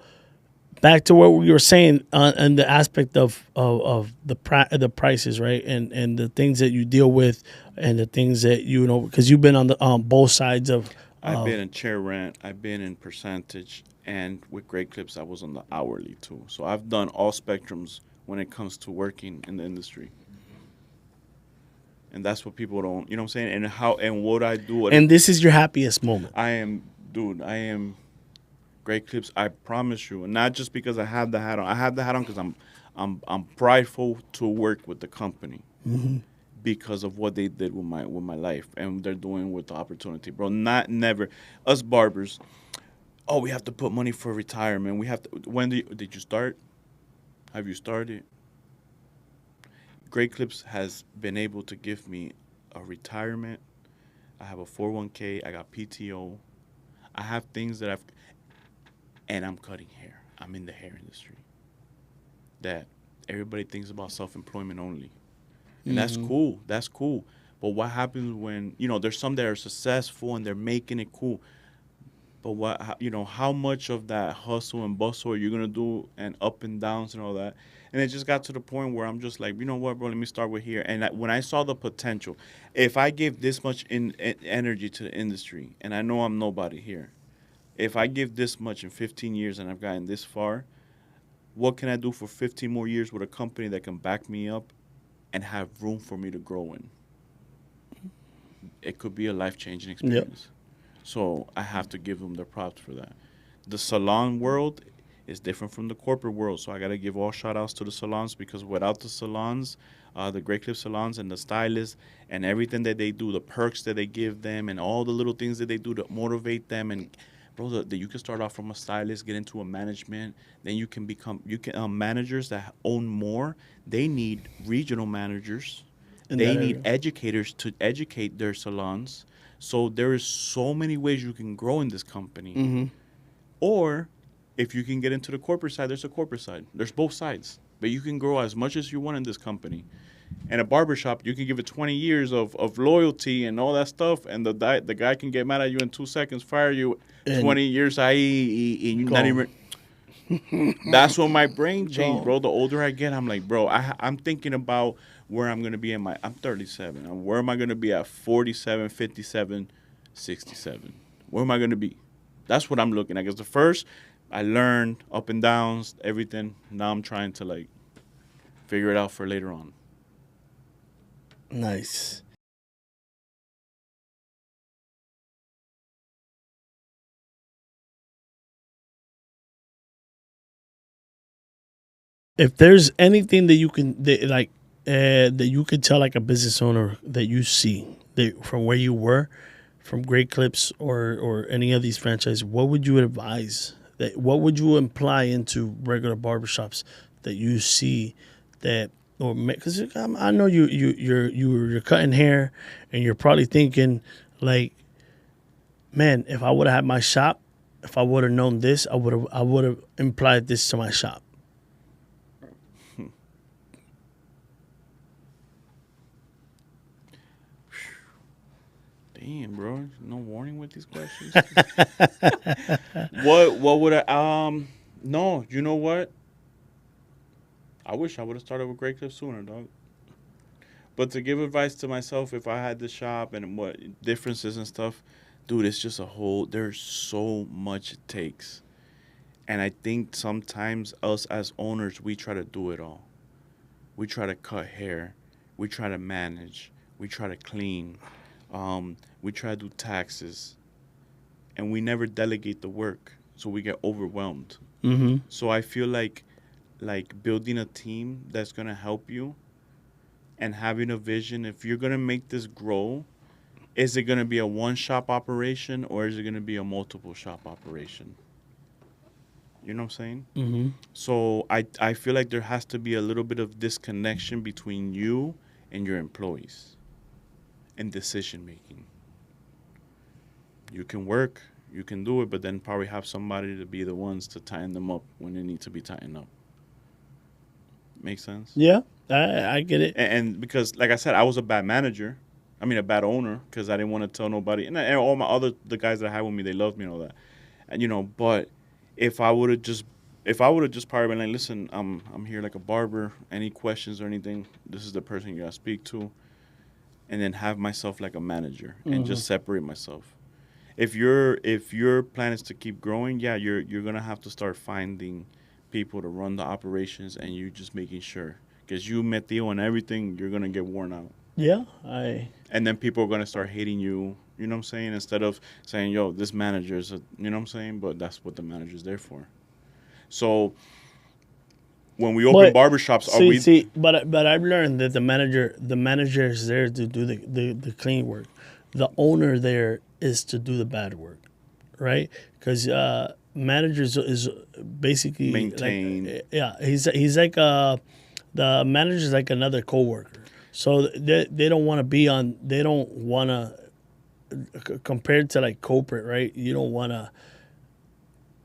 back to what we were saying on the aspect of the prices, right, and the things that you deal with, and the things that because you've been on the both sides of. I've been in chair rent, I've been in percentage, and with Great Clips, I was on the hourly too. So I've done all spectrums when it comes to working in the industry. And that's what people don't, you know what I'm saying? And what I do. And this is your happiest moment. I am Great Clips. I promise you, and not just because I have the hat on. I have the hat on because I'm prideful to work with the company. Mm-hmm. Because of what they did with my life and they're doing with the opportunity, bro. Never us barbers. Oh, we have to put money for retirement. We have to. When did you start? Have you started? Great Clips has been able to give me a retirement. I have a 401k. I got PTO. I have things that and I'm cutting hair. I'm in the hair industry. That everybody thinks about self-employment only. And that's cool. That's cool. But what happens when, there's some that are successful and they're making it cool. But how much of that hustle and bustle are you going to do and up and downs and all that? And it just got to the point where I'm just like, you know what, bro, let me start with here. And when I saw the potential, if I give this much energy to the industry, and I know I'm nobody here, if I give this much in 15 years and I've gotten this far, what can I do for 15 more years with a company that can back me up and have room for me to grow in? It could be a life-changing experience. Yep. So I have to give them their props for that. The salon world is different from the corporate world, so I got to give all shout-outs to the salons, because without the salons, the Great Clip salons and the stylists and everything that they do, the perks that they give them and all the little things that they do to motivate them, and bro, that you can start off from a stylist, get into a management, then you can managers that own more. They need regional managers. They need educators to educate their salons. So there is so many ways you can grow in this company. Mm-hmm. Or if you can get into the corporate side, there's a corporate side. There's both sides. But you can grow as much as you want in this company. And a barbershop, you can give it 20 years of loyalty and all that stuff, and the guy can get mad at you in 2 seconds, fire you. And 20 years, and you're not even. That's what my brain changed, bro. The older I get, I'm like, bro, I'm thinking about where I'm going to be I'm 37. And where am I going to be at 47, 57, 67? Where am I going to be? That's what I'm looking at. Because the first, I learned up and downs, everything. Now I'm trying to, figure it out for later on. Nice. If there's anything that you can that you could tell like a business owner that you see from where you were, from Great Clips or any of these franchises, what would you advise? What would you imply into regular barbershops that you see that, or because I know you're cutting hair and you're probably thinking like, man, if I would have had my shop, if I would have known this, I would have implied this to my shop. Damn, bro. No warning with these questions. What would I no, you know what? I wish I would have started with Great Clips sooner, dog. But to give advice to myself if I had the shop and what differences and stuff, dude, it's just there's so much it takes. And I think sometimes us as owners, we try to do it all. We try to cut hair. We try to manage. We try to clean. We try to do taxes. And we never delegate the work. So we get overwhelmed. Mm-hmm. So I feel like building a team that's going to help you and having a vision, if you're going to make this grow, is it going to be a one-shop operation or is it going to be a multiple-shop operation? You know what I'm saying? Mm-hmm. So I feel like there has to be a little bit of disconnection between you and your employees and decision-making. You can work, you can do it, but then probably have somebody to be the ones to tighten them up when they need to be tightened up. Make sense? Yeah, I get it. And because, like I said, I was a bad manager. I mean, a bad owner because I didn't want to tell nobody. And all the guys that I had with me, they loved me and all that. And, but if I would have just probably been like, listen, I'm here like a barber. Any questions or anything, this is the person you got to speak to. And then have myself like a manager and just separate myself. If your plan is to keep growing, yeah, you're going to have to start finding people to run the operations and you just making sure. Because you met Theo and everything, you're going to get worn out. Yeah, And then people are going to start hating you, you know what I'm saying? Instead of saying, yo, this manager is, you know what I'm saying? But that's what the manager's there for. So when we open barbershops, but I've learned that the manager is there to do the clean work. The owner there is to do the bad work, right? Because managers is basically maintain. He's like the manager is like another coworker. So they don't want to be on. They don't want to compared to like corporate, right? You don't want to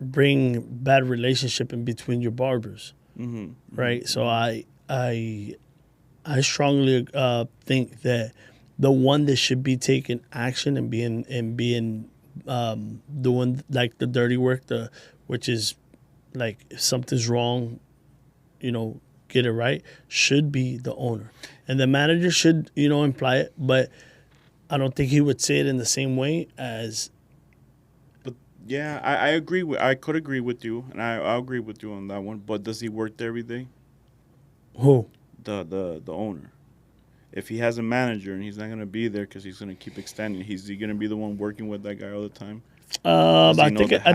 bring bad relationship in between your barbers, right? So I strongly think that the one that should be taking action and being doing like the dirty work, which is like if something's wrong, get it right, should be the owner. And the manager should, imply it, but I don't think he would say it in the same way as. But yeah, I could agree with you, and I agree with you on that one. But does he work there every day? Who? The owner. If he has a manager and he's not going to be there because he's going to keep extending, is he going to be the one working with that guy all the time? I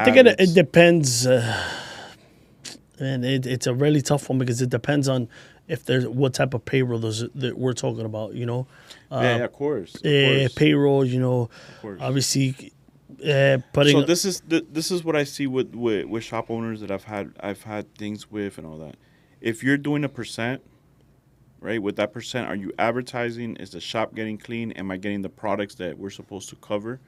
think it depends. And it's a really tough one because it depends on if there's what type of payroll that we're talking about. Yeah, of course. Payroll. Of course. Obviously, putting. So this is what I see with shop owners that I've had things with and all that. If you're doing a percent. Right, with that percent, are you advertising? Is the shop getting clean? Am I getting the products that we're supposed to cover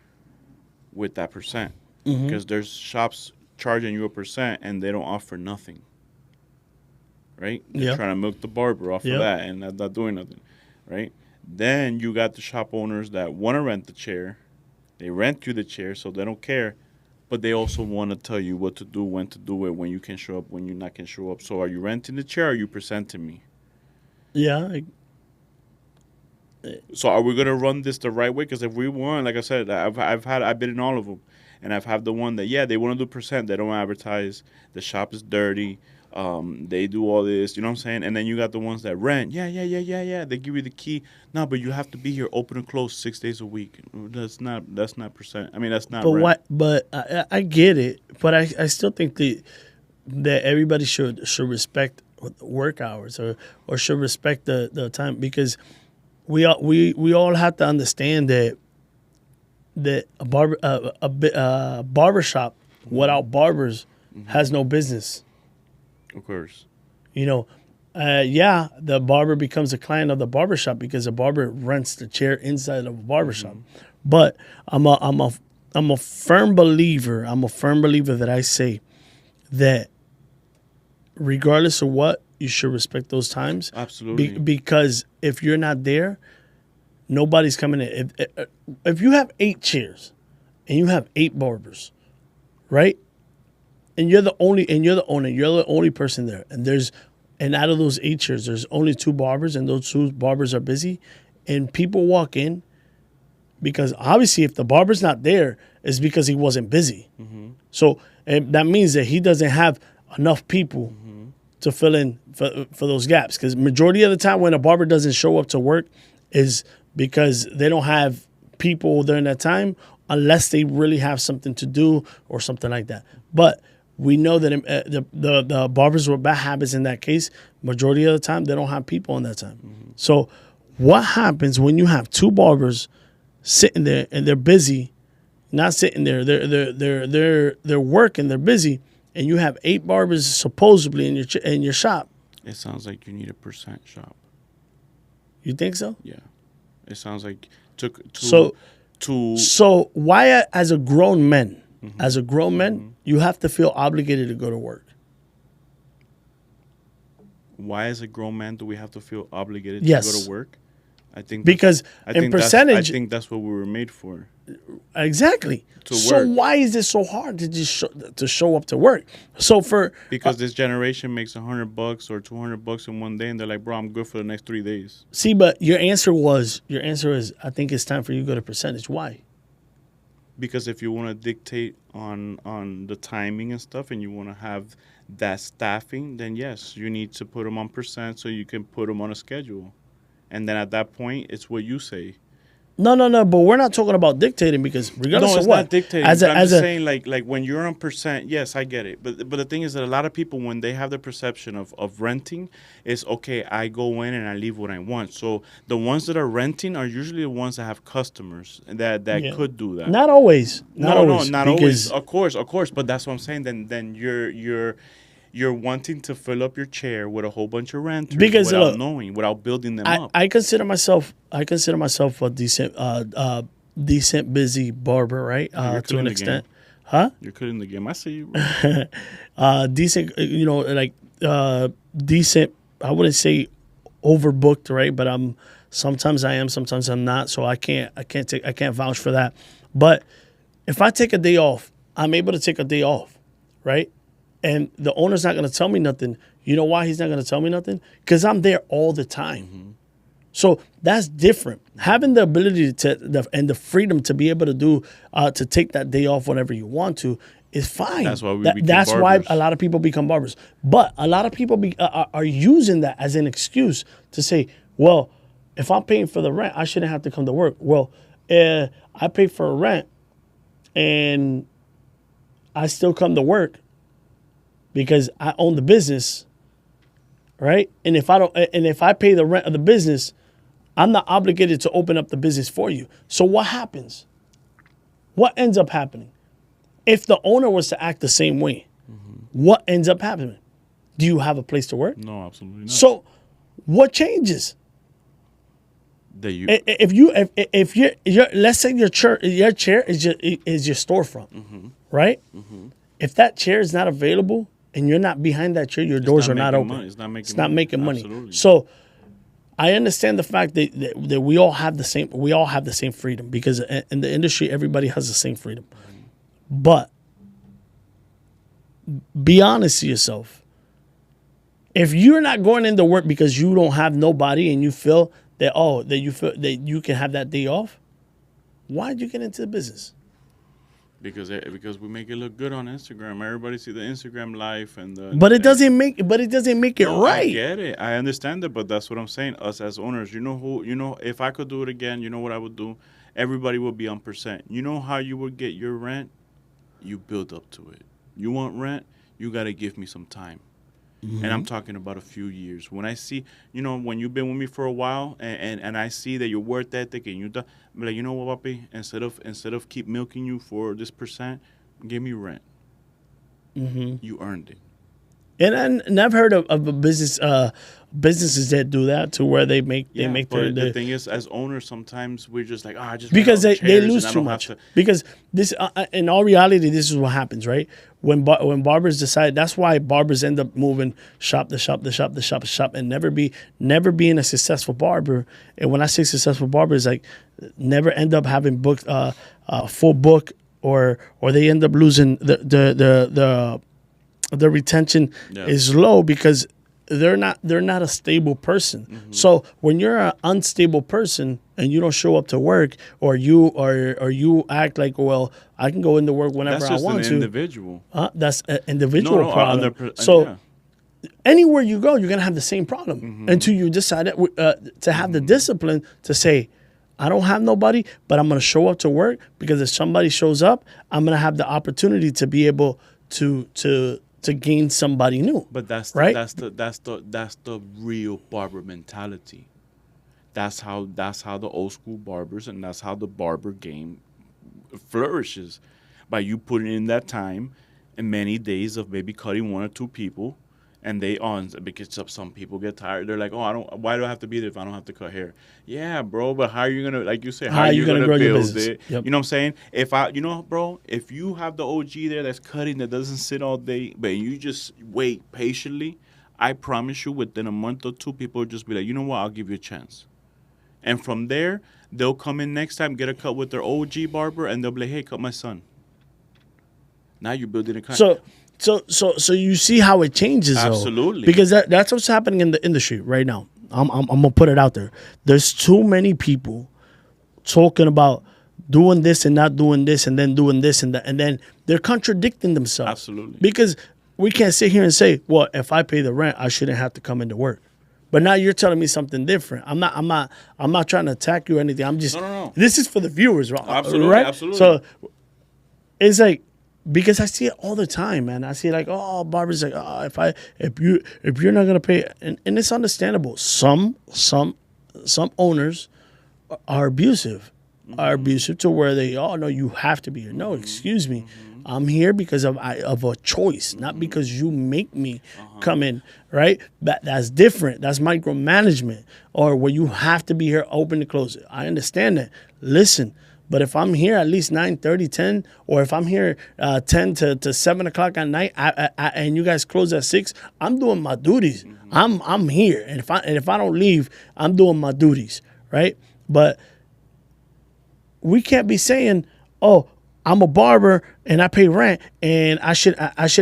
with that percent? Because there's shops charging you a percent and they don't offer nothing. Right? They're trying to milk the barber off of that and not doing nothing. Right? Then you got the shop owners that want to rent the chair. They rent you the chair, so they don't care. But they also want to tell you what to do, when to do it, when you can show up, when you not can show up. So are you renting the chair or are you presenting me? Yeah. So are we gonna run this the right way? Because if we want, like I said, I've been in all of them, and I've had the one that they want to do percent, they don't advertise, the shop is dirty, they do all this, you know what I'm saying? And then you got the ones that rent, they give you the key, no, but you have to be here open and close 6 days a week. That's not percent. I mean that's not. But rent. But I get it, but I still think that everybody should respect work hours or should respect the time, because we all have to understand that a barbershop without barbers has no business. Of course. The barber becomes a client of the barbershop because the barber rents the chair inside of a barbershop. But I'm I'm a firm believer that I say that regardless of what, you should respect those times. Absolutely. Because if you're not there, nobody's coming in. If you have 8 chairs and you have 8 barbers, right? And you're the owner, you're the only person there. And out of those 8 chairs, there's only 2 barbers, and those 2 barbers are busy. And people walk in because obviously if the barber's not there, it's because he wasn't busy. Mm-hmm. So and that means that he doesn't have enough people to fill in for those gaps. Because majority of the time when a barber doesn't show up to work is because they don't have people during that time, unless they really have something to do or something like that. But we know that the barbers with bad habits in that case, majority of the time, they don't have people in that time. Mm-hmm. So what happens when you have 2 barbers sitting there and they're busy, not sitting there, they're working, they're busy, and you have 8 barbers supposedly in your shop? It sounds like you need a percent shop. You think so? Yeah. It sounds like So why, as a grown man, you have to feel obligated to go to work? Why, as a grown man, do we have to feel obligated to go to work? I think that's what we were made for. Exactly. So why is it so hard to just show up to work? Because this generation makes $100 or $200 in one day, and they're like, "Bro, I'm good for the next 3 days." See, but your answer is, I think it's time for you to go to percentage. Why? Because if you want to dictate on the timing and stuff, and you want to have that staffing, then yes, you need to put them on percent so you can put them on a schedule, and then at that point, it's what you say. No. But we're not talking about dictating, because regardless of what, not dictating. I'm just saying, like when you're on percent, yes, I get it. But the thing is that a lot of people, when they have the perception of renting, is okay. I go in and I leave what I want. So the ones that are renting are usually the ones that have customers that could do that. Not always. Not always. Of course. But that's what I'm saying. Then you're wanting to fill up your chair with a whole bunch of renters without building them up. I consider myself a decent busy barber, right? To an extent. Huh? You're cutting the game. I see you. Decent, decent. I wouldn't say overbooked, right? But sometimes I am, sometimes I'm not. So I can't vouch for that. But if I take a day off, I'm able to take a day off, right? And the owner's not going to tell me nothing. You know why he's not going to tell me nothing? Because I'm there all the time. Mm-hmm. So that's different. Having the ability and the freedom to be able to do to take that day off whenever you want to is fine. That's why why a lot of people become barbers. But a lot of people are using that as an excuse to say, well, if I'm paying for the rent, I shouldn't have to come to work. Well, I pay for a rent and I still come to work because I own the business, right? And if I pay the rent of the business, I'm not obligated to open up the business for you. So what happens? What ends up happening? If the owner was to act the same way, what ends up happening? Do you have a place to work? No, absolutely not. So what changes? If you're let's say your chair is your storefront, right? Mm-hmm. If that chair is not available and you're not behind that chair, your doors are not open. It's not making money. Absolutely. So I understand the fact that we all have the same freedom, because in the industry everybody has the same freedom. But be honest to yourself. If you're not going into work because you don't have nobody and you feel that you can have that day off, why'd you get into the business? Because we make it look good on Instagram. Everybody see the Instagram life But it doesn't make it right. I get it. I understand it, but that's what I'm saying. Us as owners, if I could do it again, you know what I would do? Everybody would be on percent. You know how you would get your rent? You build up to it. You want rent? You got to give me some time. Mm-hmm. And I'm talking about a few years. When I see, when you've been with me for a while and I see that you're worth ethic and I'm like, you know what, papi? Instead of keep milking you for this percent, give me rent. Mm-hmm. You earned it. And I never heard of a businesses that do that to where they make but their the thing is, as owners, sometimes we're just like, I just because rent out they chairs lose and I too don't much. have to. Because this, in all reality, this is what happens, right? When barbers decide, that's why barbers end up moving shop to shop to shop to shop to shop, and never being a successful barber. And when I say successful barber, it's like never end up having booked full book, or they end up losing the retention is low because they're not a stable person. Mm-hmm. So when you're an unstable person and you don't show up to work, or you act like, well, I can go into work whenever That's I just want an to. individual. That's an individual No, problem. yeah. So anywhere you go, you're gonna have the same problem until you decide to have the discipline to say, I don't have nobody, but I'm gonna show up to work, because if somebody shows up, I'm gonna have the opportunity to be able to gain somebody new. But that's right. that's the real barber mentality. That's how the old school barbers, and that's how the barber game flourishes, by you putting in that time and many days of maybe cutting one or two people, and because some people get tired. They're like, oh, why do I have to be there if I don't have to cut hair? Yeah, bro, but how are you gonna, like you say, how are you gonna grow your build business? it? Yep. You know what I'm saying? Bro, if you have the OG there that's cutting, that doesn't sit all day, but you just wait patiently, I promise you, within a month or two, people will just be like, you know what, I'll give you a chance. And from there, they'll come in next time, get a cut with their OG barber, and they'll be like, hey, cut my son. Now you're building a kind. So you see how it changes, Absolutely. though, because that's what's happening in the industry right now. I'm gonna put it out there. There's too many people talking about doing this and not doing this, and then doing this and that, and then they're contradicting themselves. Absolutely. Because we can't sit here and say, well, if I pay the rent, I shouldn't have to come into work. But now you're telling me something different. I'm not trying to attack you or anything. I'm just No. This is for the viewers, Absolutely, right? absolutely. So it's like, because I see it all the time, man. I see like, oh, barbers like, oh, if you're not gonna pay, and it's understandable. Some owners are abusive, to where they, oh no, you have to be here. No, excuse me, I'm here because of a choice, not because you make me come in. Right? That's different. That's micromanagement, or where you have to be here, open to close it. I understand that. Listen. But if I'm here at least 9:30, 10, or if I'm here 10 to 7 o'clock at night, and you guys close at 6, I'm doing my duties. I'm here, and if I don't leave, I'm doing my duties, right? But we can't be saying, oh, I'm a barber and I pay rent, and I shouldn't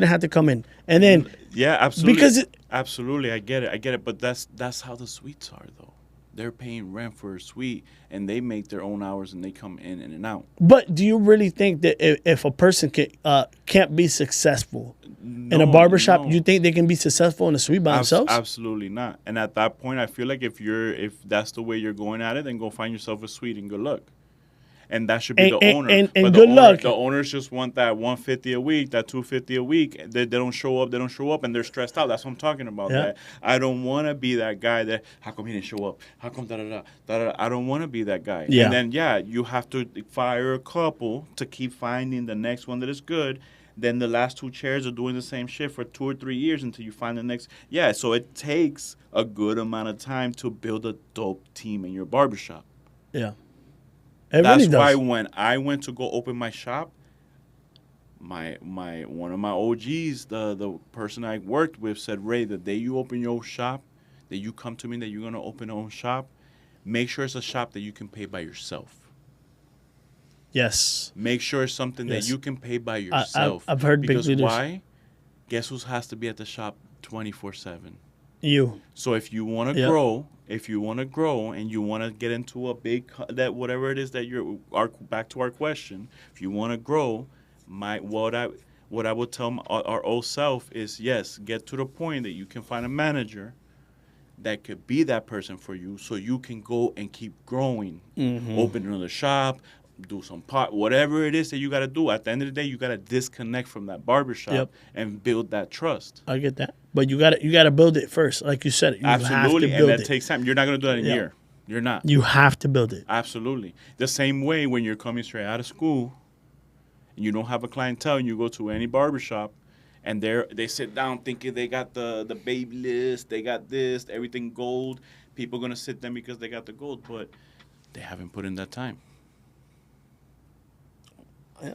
have to come in, and then yeah, absolutely, because absolutely, I get it. But that's how the suites are, though. They're paying rent for a suite, and they make their own hours, and they come in and out. But do you really think that if a person can't be successful in a barbershop, you think they can be successful in a suite by themselves? Absolutely not. And at that point, I feel like if that's the way you're going at it, then go find yourself a suite and good luck. And that should be the owner. And but good luck. The owners just want that $150 a week, that $250 a week. They don't show up. They don't show up, and they're stressed out. That's what I'm talking about. Yeah. That I don't want to be that guy that, how come he didn't show up? How come da-da-da? I don't want to be that guy. Yeah. And then, you have to fire a couple to keep finding the next one that is good. Then the last two chairs are doing the same shit for 2 or 3 years until you find the next. Yeah, so it takes a good amount of time to build a dope team in your barbershop. Yeah. That's why when I went to go open my shop, my one of my OGs, the person I worked with, said, Ray, the day you open your shop, that you come to me that you're gonna open your own shop, make sure it's a shop that you can pay by yourself. Yes. Make sure it's something that you can pay by yourself. I've heard because big leaders. Why? Guess who has to be at the shop 24/7? You. So if you want to grow, and you want to get into a big, that whatever it is that back to our question, if you want to grow, what I would tell our old self is, yes, get to the point that you can find a manager that could be that person for you, so you can go and keep growing, open another shop, do some whatever it is that you got to do. At the end of the day, you got to disconnect from that barbershop and build that trust. I get that. But you got to build it first. Like you said, you Absolutely. have to build and that takes time. You're not going to do that in a year. You're not. You have to build it. Absolutely. The same way when you're coming straight out of school and you don't have a clientele and you go to any barbershop and they sit down thinking they got the baby list, they got this, everything gold. People gonna sit them because they got the gold, but they haven't put in that time. Yeah.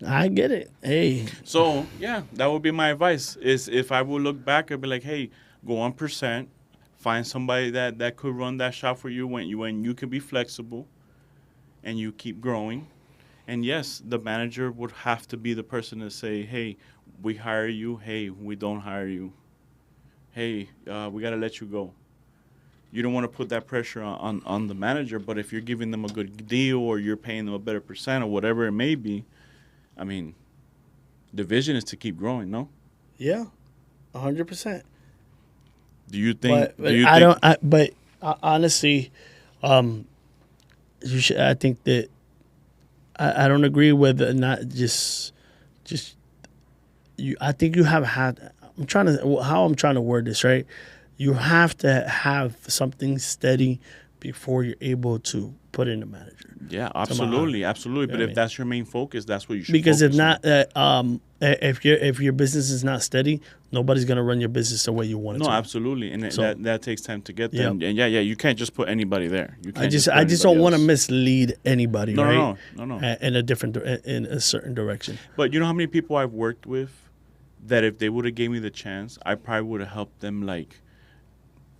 I get it. Hey. So yeah, that would be my advice. Is if I would look back, I'd be like, hey, go on percent, find somebody that could run that shop for you when you can be flexible, and you keep growing. And yes, the manager would have to be the person to say, hey, we hire you. Hey, we don't hire you. Hey, we gotta let you go. You don't want to put that pressure on the manager, but if you're giving them a good deal or you're paying them a better percent or whatever it may be, I mean, the vision is to keep growing, no? Yeah, 100%. Do you think? But honestly, you should. I think that I don't agree with not just you. I think you have had. I'm trying to word this right. You have to have something steady before you're able to put in a manager. Yeah, absolutely. But if that's your main focus, that's what you should. Because if focus not, on. if your business is not steady, nobody's gonna run your business the way you want it to. No, absolutely, and that takes time to get there. Yep. And yeah, you can't just put anybody there. You can't I just don't want to mislead anybody. No. In a certain direction. But you know how many people I've worked with that if they would have gave me the chance, I probably would have helped them like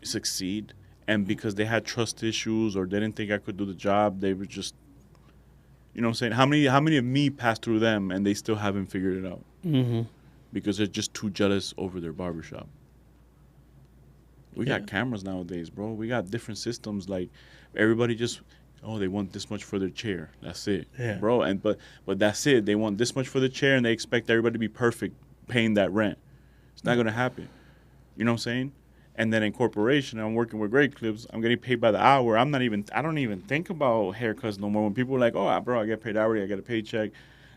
succeed. And because they had trust issues or they didn't think I could do the job, they were just, you know what I'm saying? How many of me passed through them and they still haven't figured it out? Mm-hmm. Because they're just too jealous over their barbershop. We got cameras nowadays, bro. We got different systems. Like everybody just, they want this much for their chair. That's it, bro. And but that's it. They want this much for the chair and they expect everybody to be perfect paying that rent. It's not gonna happen. You know what I'm saying? And then in corporation, I'm working with Great Clips. I'm getting paid by the hour. I don't even think about haircuts no more. When people are like, bro, I get paid hourly, I get a paycheck.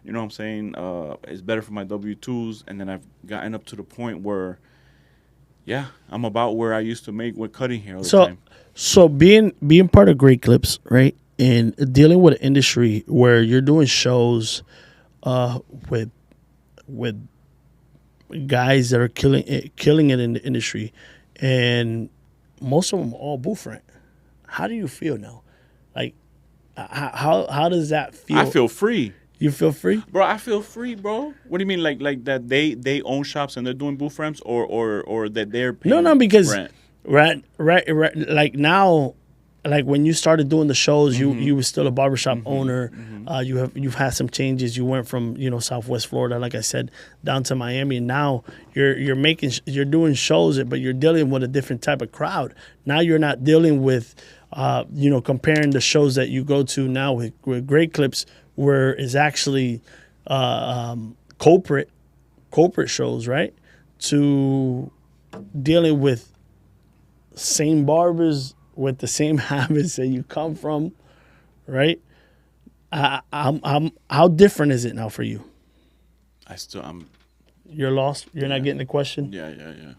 You know what I'm saying? It's better for my W-2s. And then I've gotten up to the point where, I'm about where I used to make with cutting hair all the time. So being part of Great Clips, right, and dealing with an industry where you're doing shows with guys that are killing it in the industry, and most of them are all booth rent. How do you feel now? Like, how does that feel? I feel free. You feel free, bro? I feel free, bro. What do you mean, like that they own shops and they're doing booth rents, or that they're paying no because rent? Right. Like now, like when you started doing the shows, you were still a barbershop owner. You've had some changes. You went from Southwest Florida, like I said, down to Miami, and now you're doing shows, but you're dealing with a different type of crowd. Now you're not dealing with comparing the shows that you go to now with Great Clips, where it's actually corporate shows, right? To dealing with same barbers with the same habits that you come from, right? How different is it now for you? I'm. You're lost. You're not getting the question. Yeah.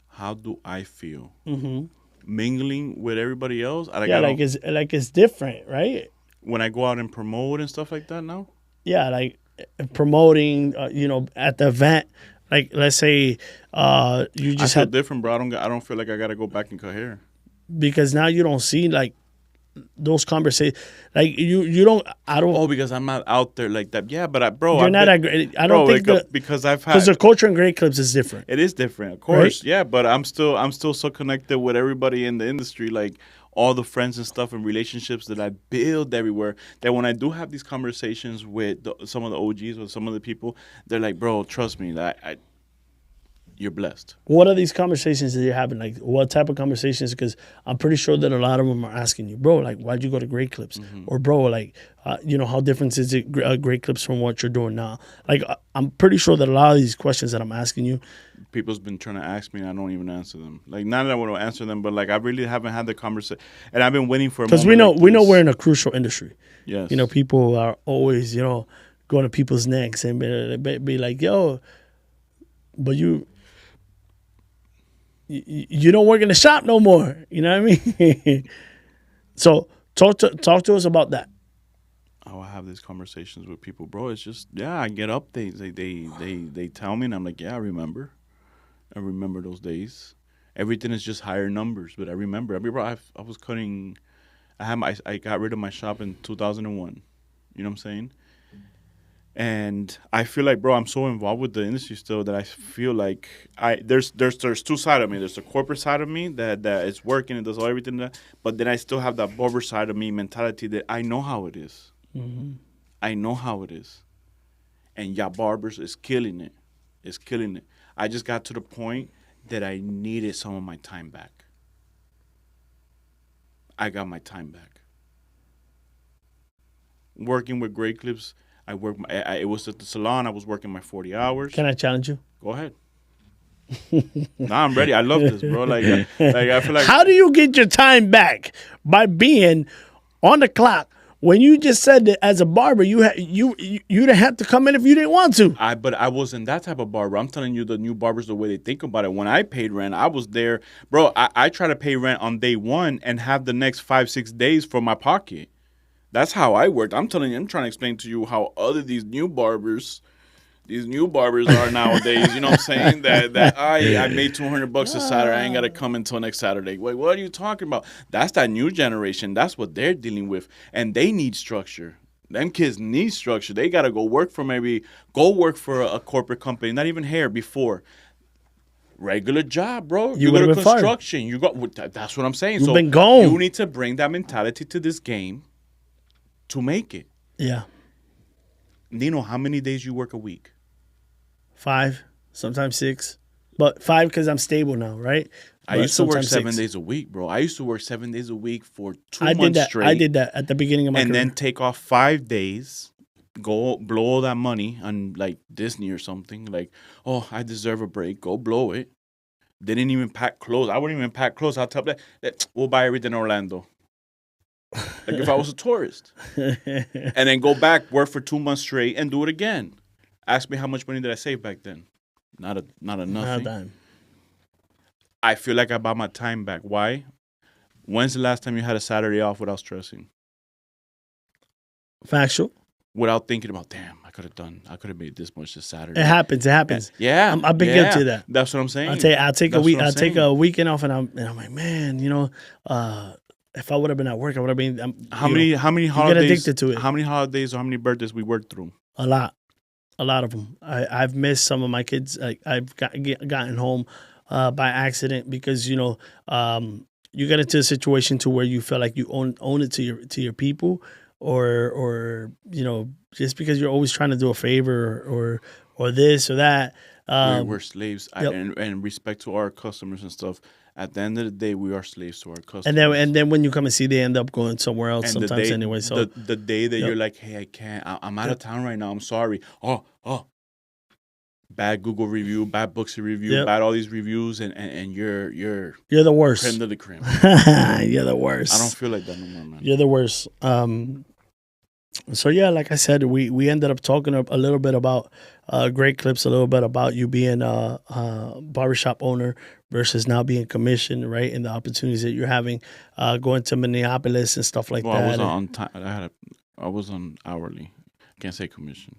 How do I feel? Mm-hmm. Mingling with everybody else. It's different, right? When I go out and promote and stuff like that now. Yeah, like promoting. At the event. Like, let's say you just I feel different, bro. I don't feel like I gotta go back and cut hair because now you don't see like those conversations. Like you don't. I don't. Oh, because I'm not out there like that. Yeah, but you're not. I don't think because the culture in Great Clips is different. It is different, of course. Right? Yeah, but I'm still so connected with everybody in the industry, like all the friends and stuff and relationships that I build everywhere, that when I do have these conversations with some of the OGs or some of the people, they're like, bro, trust me, that you're blessed. What are these conversations that you're having? Like, what type of conversations? Because I'm pretty sure that a lot of them are asking you, bro, like, why'd you go to Great Clips? Mm-hmm. Or, bro, like, how different is it Great Clips from what you're doing now? Like, I'm pretty sure that a lot of these questions that I'm asking you, people's been trying to ask me and I don't even answer them. Like, not that I want to answer them, but like I really haven't had the conversation, and I've been waiting for a moment. Because we know we're in a crucial industry. Yes. People are always going to people's necks and be like, yo, but you don't work in the shop no more. You know what I mean? So talk to us about that. how I have these conversations with people, bro. It's just I get updates. They tell me, and I'm like, yeah, I remember those days. Everything is just higher numbers, but I remember. I mean, bro, I was cutting. I got rid of my shop in 2001. You know what I'm saying? And I feel like, bro, I'm so involved with the industry still that I feel like there's two sides of me. There's the corporate side of me that is working and does all everything that, but then I still have that barber side of me mentality that I know how it is. Mm-hmm. I know how it is, and barbers is killing it. It's killing it. I just got to the point that I needed some of my time back. I got my time back. Working with Great Clips. It was at the salon. I was working my 40 hours. Can I challenge you? Go ahead. Nah, I'm ready. I love this, bro. Like I feel like. How do you get your time back? By being on the clock. When you just said that as a barber, you didn't have to come in if you didn't want to. But I wasn't that type of barber. I'm telling you, the new barbers, the way they think about it. When I paid rent, I was there, bro. I try to pay rent on day one and have the next 5-6 days for my pocket. That's how I worked. I'm telling you, I'm trying to explain to you how these new barbers are nowadays. You know what I'm saying? That I made $200 a Saturday. I ain't got to come until next Saturday. Wait, what are you talking about? That's that new generation. That's what they're dealing with, and they need structure. Them kids need structure. They got to go work for a corporate company. Not even hair before. Regular job, bro. You go to construction. That's what I'm saying. You've been gone. You need to bring that mentality to this game to make it. Yeah. Nino, how many days you work a week? 5, sometimes 6. But 5 because I'm stable now, right? I used to work 7 days a week, bro. I used to work 7 days a week for 2 months straight. I did that at the beginning of my career. And then take off 5 days, go blow all that money on like Disney or something. Like, oh, I deserve a break. Go blow it. They didn't even pack clothes. I wouldn't even pack clothes. I'll tell them that we'll buy everything in Orlando. Like if I was a tourist. And then go back, work for 2 months straight, and do it again. Ask me how much money did I save back then? Not a nothing. Not a dime. I feel like I bought my time back. Why? When's the last time you had a Saturday off without stressing? Factual. Without thinking about, damn, I could have made this much this Saturday. It happens. Yeah. I've been guilty of that. That's what I'm saying. I'll take a weekend off, and I'm like, man, if I would have been at work, I would have been. How many holidays? You get addicted to it. How many holidays or how many birthdays we worked through? A lot of them. I've missed some of my kids. I've gotten home by accident because you get into a situation to where you feel like you own it to your people, or just because you're always trying to do a favor or this or that. We're slaves, yep. and respect to our customers and stuff. At the end of the day, we are slaves to our customers. And then when you come and see, they end up going somewhere else sometimes anyway. So the day that you're like, hey, I can't. I'm out of town right now. I'm sorry. Oh. Bad Google review, bad Booksy review, bad all these reviews, and you're the worst. Creme de la creme. You're the worst. I don't feel like that no more, man. You're the worst. So yeah, like I said, we ended up talking a little bit about Great Clips, a little bit about you being a barbershop owner versus now being commissioned, right? And the opportunities that you're having, going to Minneapolis and stuff like that. I was on time. I was on hourly. Can't say commission.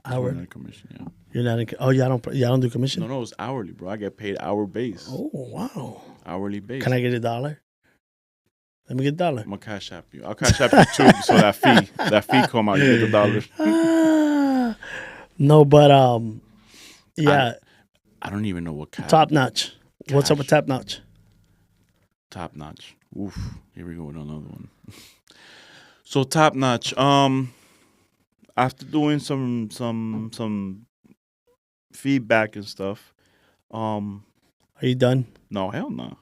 Hourly. Not commission, yeah. You're not in. Oh, y'all don't do commission. No, it's hourly, bro. I get paid hour base. Oh wow. Hourly base. Can I get $1? Let me get $1. I'm gonna cash app you. I'll cash app you too, so that fee come out. You get the $1. No, but yeah. I don't even know what Top notch. What's up with top notch? Top notch. Oof. Here we go with another one. So top notch. After doing some feedback and stuff, are you done? No, hell no.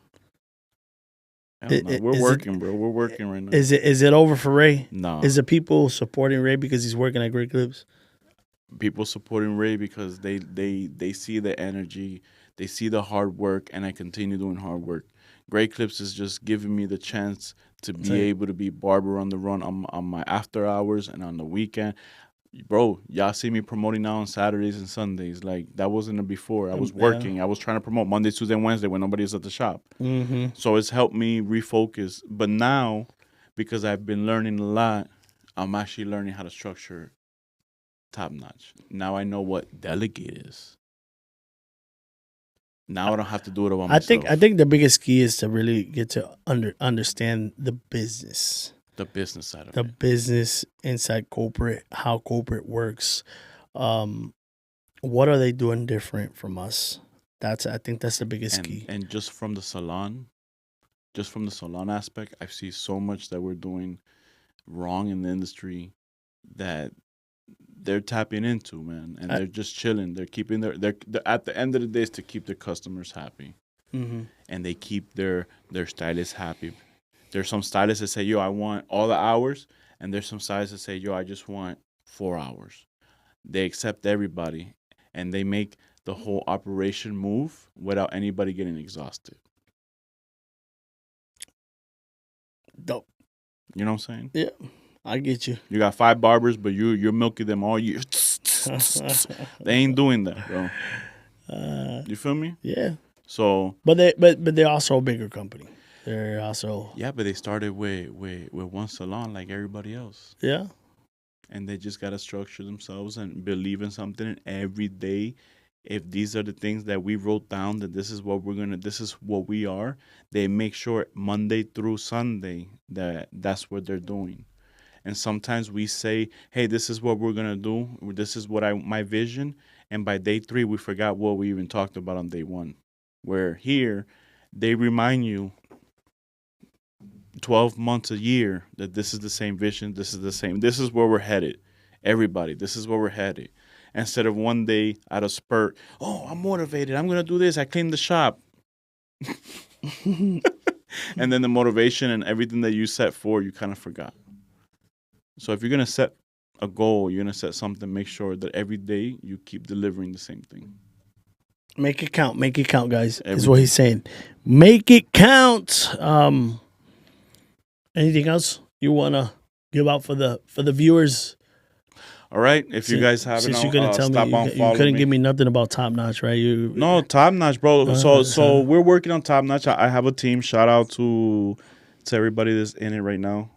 We're working, bro. We're working right now. Is it over for Ray? No. Is it people supporting Ray because he's working at Great Clips? People supporting Ray because they see the energy, they see the hard work, and I continue doing hard work. Great Clips is just giving me the chance to be able to be barber on the run on my after hours and on the weekend. Bro, y'all see me promoting now on Saturdays and Sundays. Like, that wasn't before. I was working. Yeah. I was trying to promote Monday, Tuesday, and Wednesday when nobody's at the shop. Mm-hmm. So it's helped me refocus. But now, because I've been learning a lot, I'm actually learning how to structure top notch. Now I know what delegate is. Now I don't have to do it all by myself. I think the biggest key is to really get to understand the business. The business side of the it. business inside corporate, how corporate works. What are they doing different from us? I think that's the biggest key. And just from the salon aspect, I see so much that we're doing wrong in the industry that they're tapping into, man, and they're just chilling. They're keeping they're at the end of the day is to keep their customers happy, and they keep their stylists happy. There's some stylists that say, "Yo, I want all the hours," and there's some stylists that say, "Yo, I just want 4 hours." They accept everybody, and they make the whole operation move without anybody getting exhausted. Dope. You know what I'm saying? Yeah, I get you. You got 5 barbers, but you're milking them all year. They ain't doing that, bro. You feel me? Yeah. So, but they're also a bigger company. They're also but they started with one salon like everybody else. Yeah. And they just gotta structure themselves and believe in something. And every day, if these are the things that we wrote down, that this is what this is what we are, they make sure Monday through Sunday that's what they're doing. And sometimes we say, hey, this is what we're gonna do. This is what my vision. And by day 3, we forgot what we even talked about on day 1. Where here, they remind you 12 months a year that this is the same vision. This is where we're headed. Everybody, this is where we're headed. Instead of one day at a spurt, oh, I'm motivated. I'm gonna do this. I cleaned the shop. And then the motivation and everything that you set for, you kind of forgot. So if you're going to set a goal, you're going to set something, make sure that every day you keep delivering the same thing. Make it count, guys. Is what he's saying. Make it count. Anything else you want to give out for the viewers? All right. If you guys haven't, since you're gonna tell me you couldn't give me nothing about Top Notch, right? No, Top Notch, bro. So we're working on Top Notch. I have a team. Shout out to everybody that's in it right now.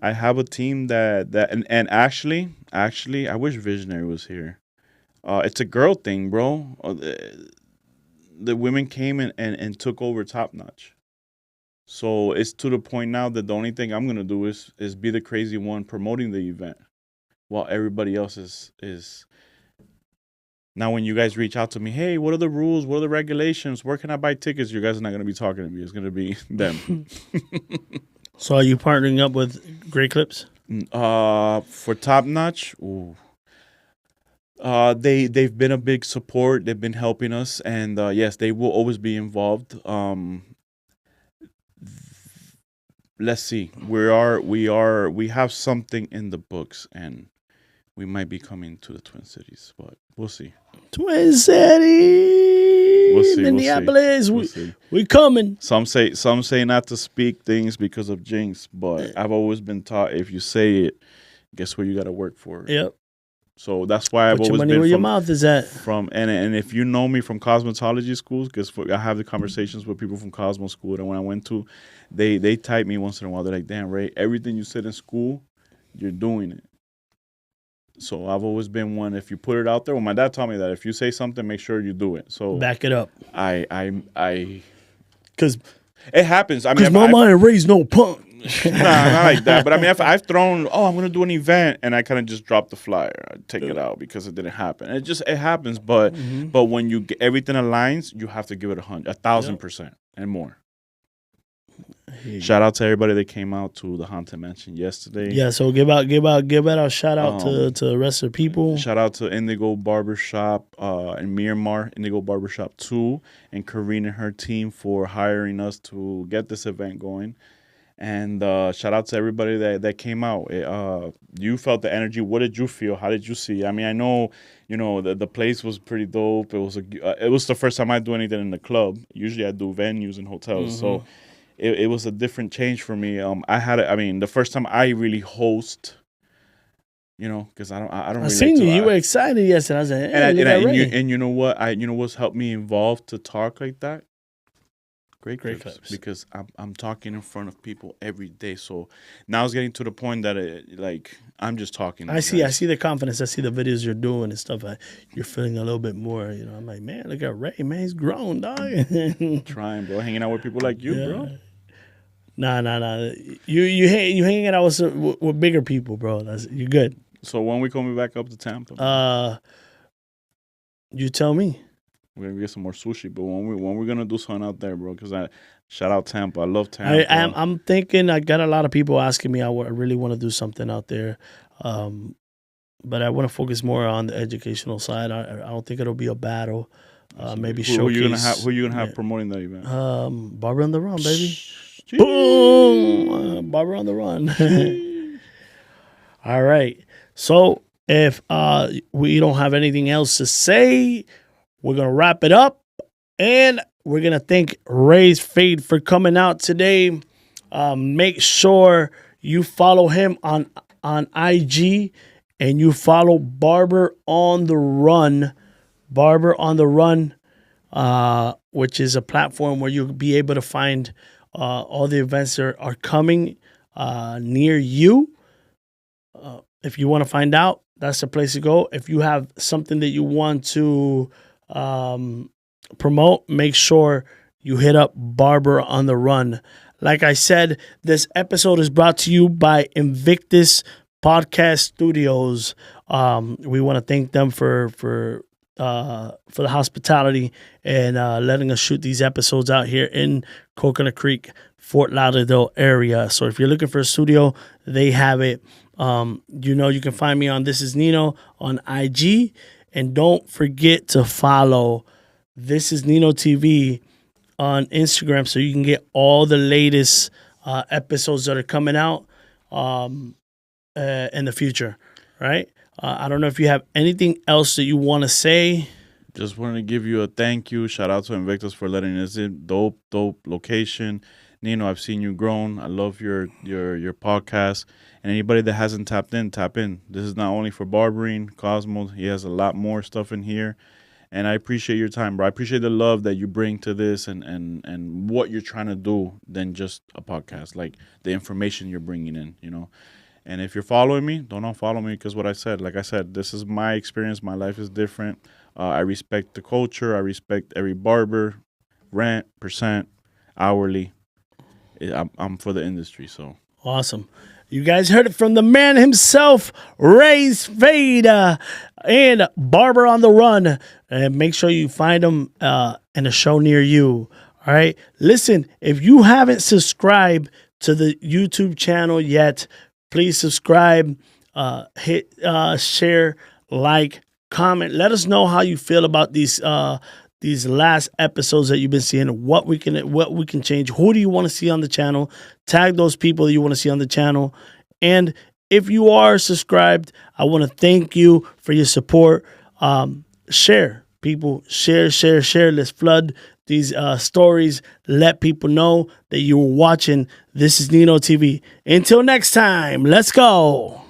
I have a team that and actually, I wish Visionary was here. It's a girl thing, bro. The women came and took over Top Notch. So it's to the point now that the only thing I'm gonna do is be the crazy one promoting the event, while everybody else is. Now, when you guys reach out to me, hey, what are the rules? What are the regulations? Where can I buy tickets? You guys are not gonna be talking to me. It's gonna be them. So, are you partnering up with Great Clips? For Top Notch, ooh. They've been a big support. They've been helping us, and yes, they will always be involved. Let's see. We have something in the books, and we might be coming to the Twin Cities, but we'll see. Twin Cities, we'll see. Minneapolis, we coming. Some say not to speak things because of jinx, but I've always been taught if you say it, guess where you got to work for it. Yep. So that's why I've always money been where your mouth is at. And if you know me from cosmetology schools, because I have the conversations with people from Cosmo School, and when I went to, they type me once in a while. They're like, "Damn, Ray, everything you said in school, you're doing it." So I've always been one. If you put it out there, well, my dad taught me that if you say something, make sure you do it. So back it up. Because it happens. I mean, because my mind raised no punk. Nah, not like that. But I mean, if I've thrown, I'm going to do an event, and I kind of just drop the flyer, I take it out because it didn't happen. It happens. But when you get everything aligns, you have to give it 1,000% and more. Shout out to everybody that came out to the Haunted Mansion yesterday. Yeah, so give out a shout out to the rest of the people. Shout out to Indigo Barbershop in Miramar, Indigo Barbershop 2, and Karine and her team for hiring us to get this event going. And shout out to everybody that came out. You felt the energy. What did you feel? How did you see? I mean, I know, the place was pretty dope. It was the first time I do anything in the club. Usually I do venues and hotels. So it was a different change for me. The first time I really host, because I don't. I seen you. You were excited yesterday. I was like, hey, and you know what? What's helped me involve to talk like that? Great Great clips. clips. Because I'm talking in front of people every day. So now it's getting to the point that I'm just talking. I see the confidence. I see the videos you're doing and stuff. You're feeling a little bit more. You know, I'm like, man, look at Ray. Man, he's grown, dog. Trying, bro. Hanging out with people like you, bro. Nah. You hanging out with bigger people, bro. You're good. So when we coming back up to Tampa? You tell me. We're gonna get some more sushi, but when we're gonna do something out there, bro? Because shout out Tampa. I love Tampa. I'm thinking. I got a lot of people asking me. I really want to do something out there, but I want to focus more on the educational side. I don't think it'll be a battle. Maybe showcase. Who you gonna have promoting that event? Barber on the Run, baby. Boom! Barber on the Run. All right. So if we don't have anything else to say, we're going to wrap it up, and we're going to thank Rayz Fadez for coming out today. Make sure you follow him on IG, and you follow Barber on the Run. Barber on the Run, which is a platform where you'll be able to find all the events that are coming near you. If you want to find out, that's the place to go. If you have something that you want to promote, make sure you hit up Barber on the Run. Like I said, this episode is brought to you by Invictus Podcast Studios. We want to thank them for the hospitality and letting us shoot these episodes out here in Coconut Creek, Fort Lauderdale area. So if you're looking for a studio, they have it. You can find me on This Is Nino on IG. And don't forget to follow This Is Nino TV on Instagram so you can get all the latest episodes that are coming out in the future, right? I don't know if you have anything else that you want to say. Just wanted to give you a thank you. Shout out to Invictus for letting us in. Dope location. Nino, I've seen you grown. I love your podcast. And anybody that hasn't tapped in, tap in. This is not only for barbering, Cosmos. He has a lot more stuff in here. And I appreciate your time, bro. I appreciate the love that you bring to this and what you're trying to do than just a podcast. Like the information you're bringing in, you know. And if you're following me, don't unfollow me because what I said, like I said, this is my experience. My life is different. I respect the culture. I respect every barber, rent, percent, hourly. I'm for the industry, so. Awesome. You guys heard it from the man himself, Rayz Fadez, and Barber on the Run. And make sure you find him in a show near you. All right? Listen, if you haven't subscribed to the YouTube channel yet, please subscribe, hit share, like, comment. Let us know how you feel about these last episodes that you've been seeing, what we can change. Who do you want to see on the channel? Tag those people that you want to see on the channel. And if you are subscribed, I want to thank you for your support. Share, people. Share. Let's flood these stories. Let people know that you were watching This Is Nino TV. Until next time, let's go.